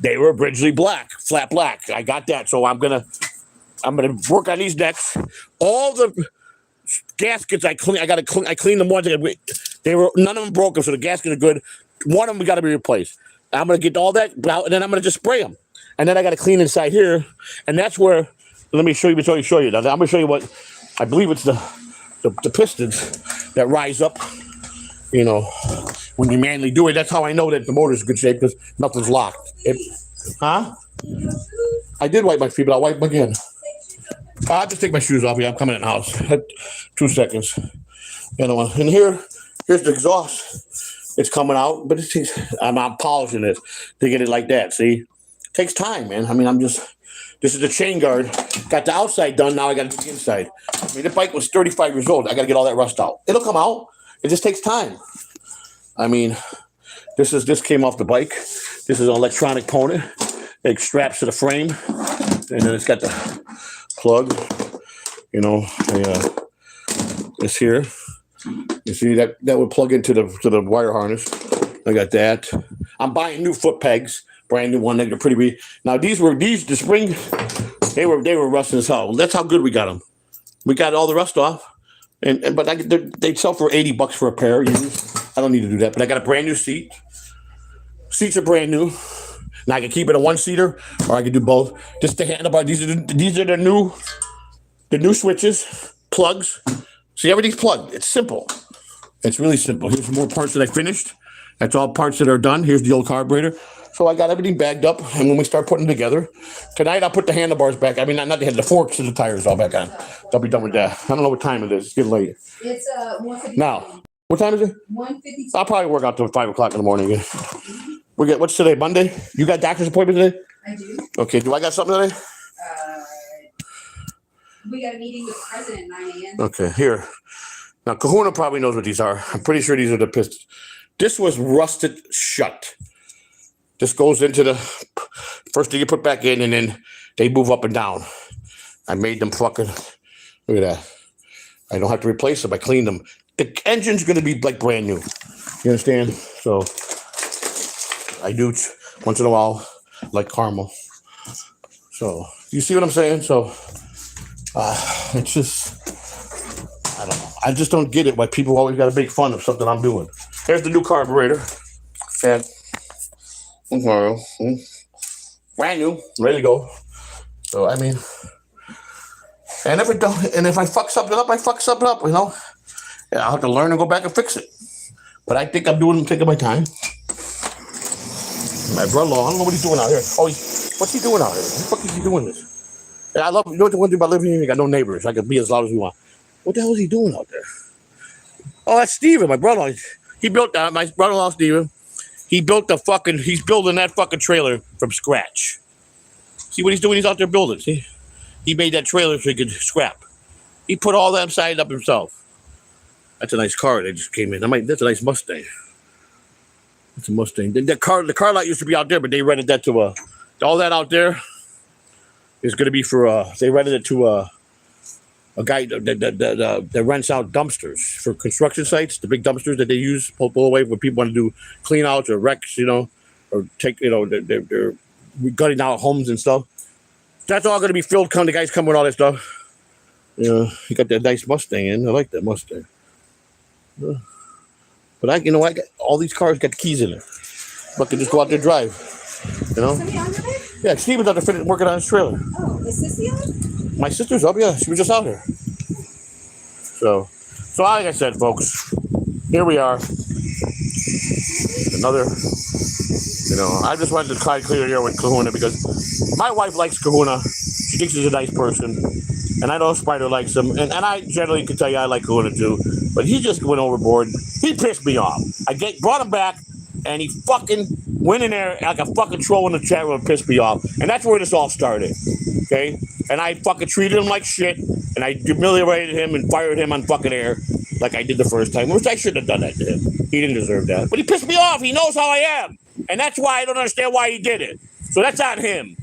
They were originally black, flat black. I got that, so I'm gonna work on these next. All the gaskets I clean. I clean them ones. They were none of them broken, so the gaskets are good. One of them got to be replaced. I'm gonna get all that out, and then I'm gonna just spray them. And then I got to clean inside here, and that's where. Let me show you. Now, I'm gonna show you what I believe it's the pistons that rise up. You know, when you manually do it, that's how I know that the motor's in good shape because nothing's locked. Huh? I did wipe my feet, but I'll wipe them again. I'll just take my shoes off. Yeah, I'm coming in the house. 2 seconds. And here's the exhaust. It's coming out, but I'm polishing it to get it like that. See, it takes time, man. I mean, this is the chain guard. Got the outside done. Now I got to do the inside. I mean, the bike was 35 years old. I got to get all that rust out. It'll come out. It just takes time. I mean, this came off the bike. This is an electronic pony. It straps to the frame, and then it's got the plug. You know, it's here. You see that would plug into the wire harness. I got that. I'm buying new foot pegs, brand new one. They're pretty. Now the spring, they were rusting as hell. That's how good we got them. We got all the rust off, but they sell for $80 for a pair. I don't need to do that, but I got a brand new seat. Seats are brand new. Now I can keep it a one-seater, or I can do both. Just the handlebar. These are the new switches, plugs. See, everything's plugged. It's simple. It's really simple. Here's some more parts that I finished. That's all parts that are done. Here's the old carburetor. So I got everything bagged up, and when we start putting them together, tonight I'll put the handlebars back. I mean, not the forks and the tires all back on. I'll be done with that. I don't know what time it is. It's getting late. It's 1:50. Now, what time is it? 1:50. I'll probably work out till 5 o'clock in the morning again. What's today? Monday? You got doctor's appointment today? I do. Okay. Do I got something today? We got a meeting with the president at 9 a.m. Okay. Here. Now, Kahuna probably knows what these are. I'm pretty sure these are the pistons. This was rusted shut. This goes into the first thing you put back in, and then they move up and down. I made them fucking. Look at that. I don't have to replace them. I cleaned them. The engine's going to be like brand new. You understand? So I do once in a while like caramel. So you see what I'm saying? So it's just, I don't know. I just don't get it why people always got to make fun of something I'm doing. Here's the new carburetor. And brand new, ready to go. So I mean, and if I fuck something up, I fuck something up. You know, I'll have to learn and go back and fix it. But I think I'm taking my time. My brother-in-law, I don't know what he's doing out here. Oh, what's he doing out here? What the fuck is he doing this? Yeah, I love. You know what the one thing about living here? You got no neighbors. I can be as loud as we want. What the hell is he doing out there? Oh, that's Steven, my brother-in-law. He built that. My brother-in-law, Steven. He's building that fucking trailer from scratch. See what he's doing? He's out there building. See? He made that trailer so he could scrap. He put all that side up himself. That's a nice car that just came in. That's a nice Mustang. It's a Mustang. The car lot used to be out there, but they rented that to all that out there is going to be for they rented it to a guy that rents out dumpsters for construction sites, the big dumpsters that they use pull away when people want to do clean outs or wrecks, you know, or take, you know, they're gutting out homes and stuff. That's all going to be filled. The guys come with all that stuff. You know, he got that nice Mustang in. I like that Mustang. But I got all these cars got the keys in there. But can just go out there and drive. You know? Yeah, Steven's out there working on his trailer. Oh, is Sissy on? My sister's up, yeah. She was just out here. So like I said, folks, here we are. Another, you know, I just wanted to try to clear the air with Kahuna because my wife likes Kahuna. She thinks he's a nice person. And I know Spider likes him. And I generally can tell you I like Kahuna too. But he just went overboard. He pissed me off. Brought him back, and he fucking went in there like a fucking troll in the chat room and pissed me off. And that's where this all started. Okay? And I fucking treated him like shit. And I humiliated him and fired him on fucking air like I did the first time. Which I shouldn't have done that to him. He didn't deserve that. But he pissed me off. He knows how I am. And that's why I don't understand why he did it. So that's on him.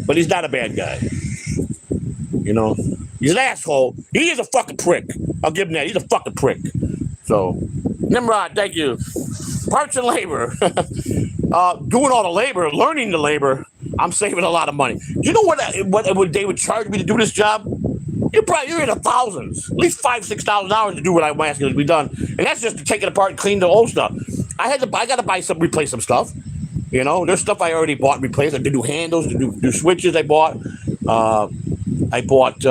But he's not a bad guy. You know? He's an asshole. He is a fucking prick. I'll give him that. He's a fucking prick. So, Nimrod, thank you. Parts and labor. doing all the labor, learning the labor, I'm saving a lot of money. You know what they would charge me to do this job? You're in the thousands, at least $5,000-6,000 to do what I'm asking to be done, and that's just to take it apart and clean the old stuff. I got to buy replace some stuff. You know, there's stuff I already bought and replaced. I did new handles, the new switches I bought. I bought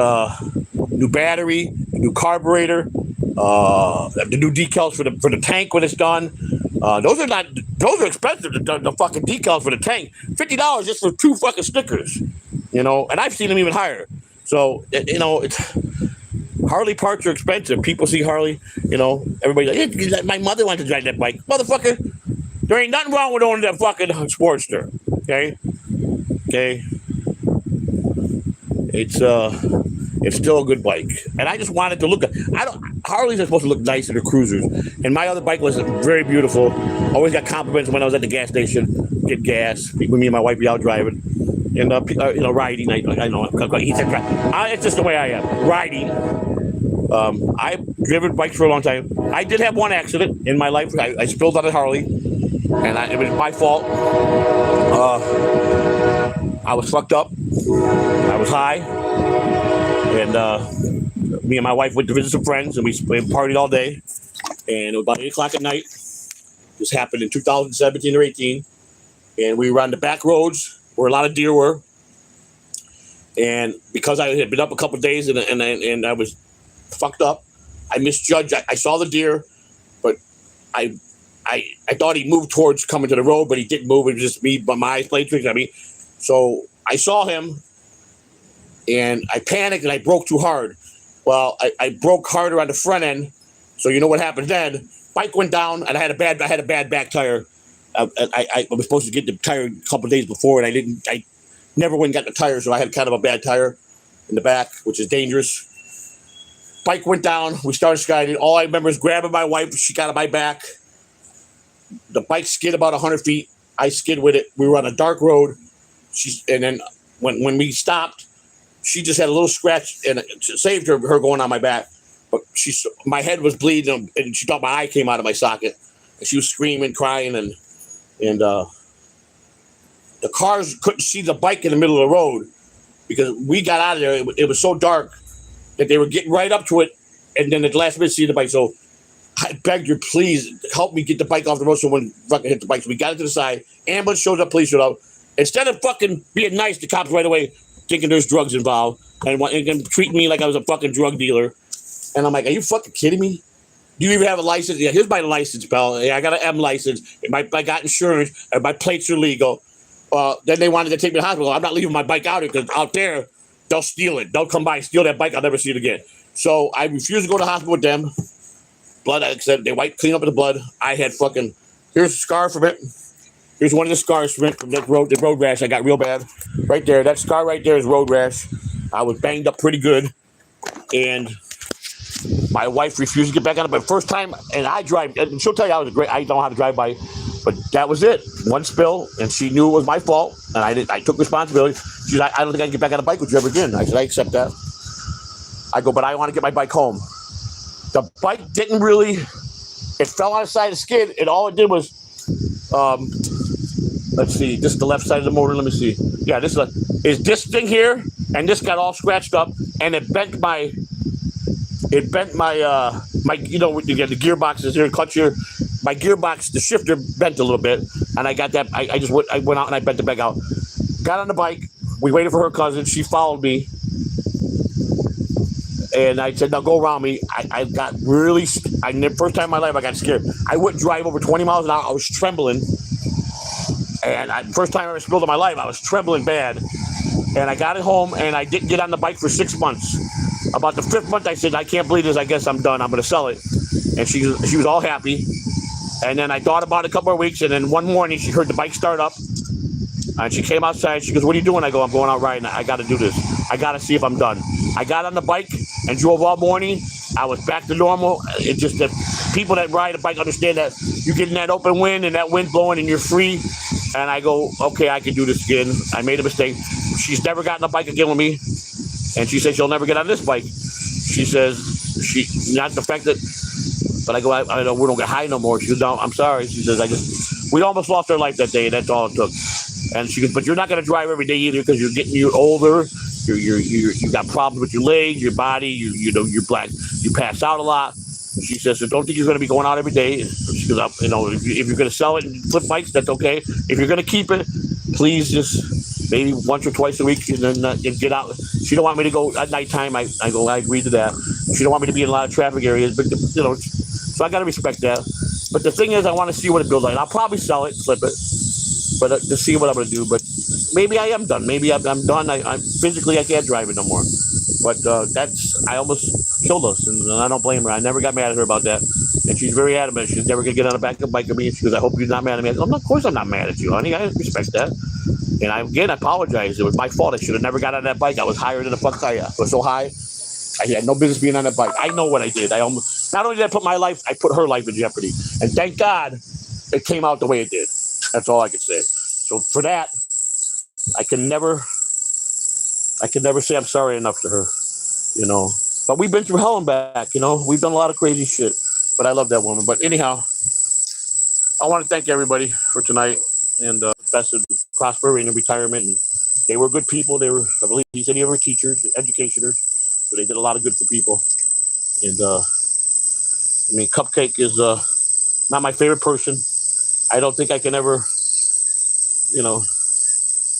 new battery, new carburetor, the new decals for the tank when it's done. Those are expensive. The fucking decals for the tank, $50 just for 2 fucking stickers. You know, and I've seen them even higher. So you know, Harley parts are expensive. People see Harley, you know, everybody's like, my mother wanted to drive that bike, motherfucker. There ain't nothing wrong with owning that fucking Sportster. Okay. It's still a good bike, and I just wanted to look at. Harleys are supposed to look nice in their cruisers, and my other bike was very beautiful. Always got compliments when I was at the gas station, get gas. Me and my wife be out driving, and riding. I know he said it's just the way I am, riding. I've driven bikes for a long time. I did have one accident in my life. I spilled on a Harley, and it was my fault. I was fucked up. I was high, and me and my wife went to visit some friends, and we partied all day. And it was about 8 o'clock at night. This happened in 2017 or 18, and we were on the back roads where a lot of deer were. And because I had been up a couple of days and I was fucked up, I misjudged. I saw the deer, but I thought he moved towards coming to the road, but he didn't move. It was just me, but my eyes played tricks on me. So I saw him, and I panicked, and I broke too hard. Well, I broke harder on the front end, so you know what happened then. Bike went down, and I had a bad back tire. I was supposed to get the tire a couple of days before, and I never went and got the tire, so I had kind of a bad tire in the back, which is dangerous. Bike went down. We started skydiving. All I remember is grabbing my wife. She got on my back. The bike skid about 100 feet. I skid with it. We were on a dark road. And then when we stopped, she just had a little scratch, and it saved her going on my back. But my head was bleeding, and she thought my eye came out of my socket. And she was screaming, crying, and the cars couldn't see the bike in the middle of the road because we got out of there. It was so dark that they were getting right up to it, and then at the last minute see the bike. So I begged her, please help me get the bike off the road so when fucking hit the bike. So we got it to the side. Ambulance shows up, police showed up. Instead of fucking being nice to cops right away, thinking there's drugs involved and treating me like I was a fucking drug dealer. And I'm like, are you fucking kidding me? Do you even have a license? Yeah, here's my license, pal. Yeah, I got an M license. I got insurance. And my plates are legal. Then they wanted to take me to the hospital. I'm not leaving my bike out here because out there, they'll steal it. They'll come by and steal that bike. I'll never see it again. So I refused to go to the hospital with them. Blood, like I said, they clean up the blood. I had fucking, here's a scar from it. Here's one of the scars from the road rash. I got real bad. Right there. That scar right there is road rash. I was banged up pretty good. And my wife refused to get back on it. But first time, and I drive, and she'll tell you I know how to drive by. But that was it. One spill, and she knew it was my fault. And I took responsibility. She's like, I don't think I can get back on a bike with you ever again. I said, I accept that. I go, but I want to get my bike home. The bike didn't really, it fell on the side of the skid, and all it did was, let's see, this is the left side of the motor. Let me see. Yeah, this is this thing here, and this got all scratched up, and it bent my the gearboxes here, clutch here. My gearbox, the shifter bent a little bit, and I got that. I went out and I bent it back out. Got on the bike. We waited for her cousin. She followed me. And I said, now go around me. I got really, first time in my life I got scared. I wouldn't drive over 20 miles an hour. I was trembling. And first time I ever spilled in my life, I was trembling bad. And I got it home, and I didn't get on the bike for 6 months. About the 5th month, I said, I can't believe this. I guess I'm done. I'm going to sell it. And she was all happy. And then I thought about it a couple of weeks, and then one morning she heard the bike start up. And she came outside. She goes, what are you doing? I go, I'm going out riding. I got to do this. I got to see if I'm done. I got on the bike and drove all morning. I was back to normal. It's just that people that ride a bike understand that you get in that open wind and that wind blowing and you're free. And I go, okay, I can do this again. I made a mistake. She's never gotten a bike again with me. And she said she'll never get on this bike. She says, not the fact that, but I go, I don't, we don't get high no more. She goes, no, I'm sorry. She says, I just we almost lost our life that day. That's all it took. And she goes, but you're not going to drive every day either because you're older. You got problems with your legs, your body. You're black. You pass out a lot. She says, so don't think you're going to be going out every day. She goes, if you're going to sell it and flip mics, that's okay. If you're going to keep it, please just maybe once or twice a week and then and get out. She don't want me to go at nighttime. I agree to that. She don't want me to be in a lot of traffic areas, but so I got to respect that. But the thing is, I want to see what it goes like. I'll probably sell it, flip it, but to see what I'm going to do. But maybe I am done. Maybe I'm done. I'm physically, I can't drive it no more. But I almost killed us, and I don't blame her. I never got mad at her about that. And she's very adamant. She's never going to get on the back of the bike of me. And she goes, I hope you're not mad at me. I go, of course I'm not mad at you, honey. I respect that. And I apologize. It was my fault. I should have never got on that bike. I was higher than the fuck I was so high. I had no business being on that bike. I know what I did. Not only did I put my life, I put her life in jeopardy. And thank God it came out the way it did. That's all I can say. So for that, I can never say I'm sorry enough to her, But we've been through hell and back, We've done a lot of crazy shit. But I love that woman. But anyhow, I want to thank everybody for tonight and best of prosperity and retirement. And they were good people. I believe he said they were teachers, educators. So they did a lot of good for people. And Cupcake is not my favorite person. I don't think I can ever,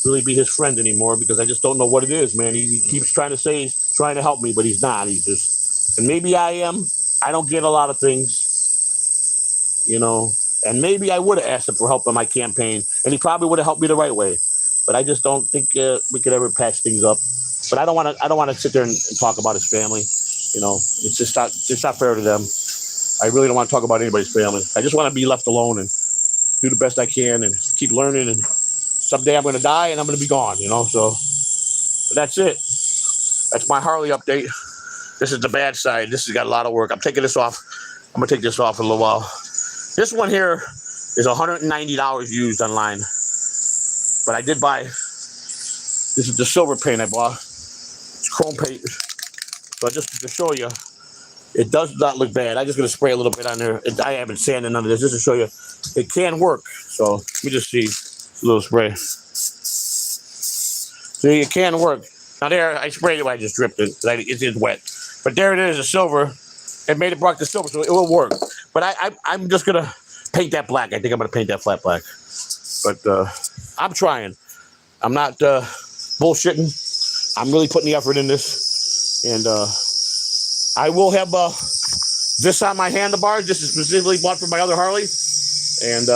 really be his friend anymore because I just don't know what it is, man. He keeps trying to say he's trying to help me, but he's not. He's just, and maybe I am. I don't get a lot of things, and maybe I would have asked him for help on my campaign, and he probably would have helped me the right way. But I just don't think we could ever patch things up. But I don't want to sit there and talk about his family. It's just not fair to them. I really don't want to talk about anybody's family. I just want to be left alone and do the best I can and keep learning. And someday I'm going to die and I'm going to be gone, So but that's it. That's my Harley update. This is the bad side. This has got a lot of work. I'm taking this off. I'm going to take this off in a little while. This one here is $190 used online. But I did buy, this is the silver paint I bought. It's chrome paint. So just to show you, it does not look bad. I'm just going to spray a little bit on there. I haven't sanded none of this just to show you. It can work. So let me just see. A little spray. See, it can work. Now there, I sprayed it when I just dripped it. It is wet. But there it is, the silver. It brought the silver, so it will work. But I'm just going to paint that black. I think I'm going to paint that flat black. But I'm trying. I'm not bullshitting. I'm really putting the effort in this. And I will have this on my handlebars. This is specifically bought for my other Harley. And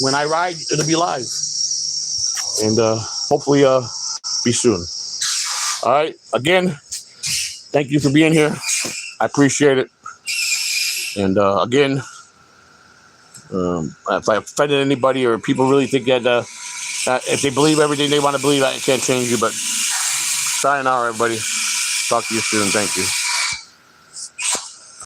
when I ride, it'll be live. And hopefully be soon. All right. Again, thank you for being here. I appreciate it. And again, if I offended anybody or people really think that if they believe everything they want to believe, I can't change you. But sayonara, everybody. Talk to you soon. Thank you.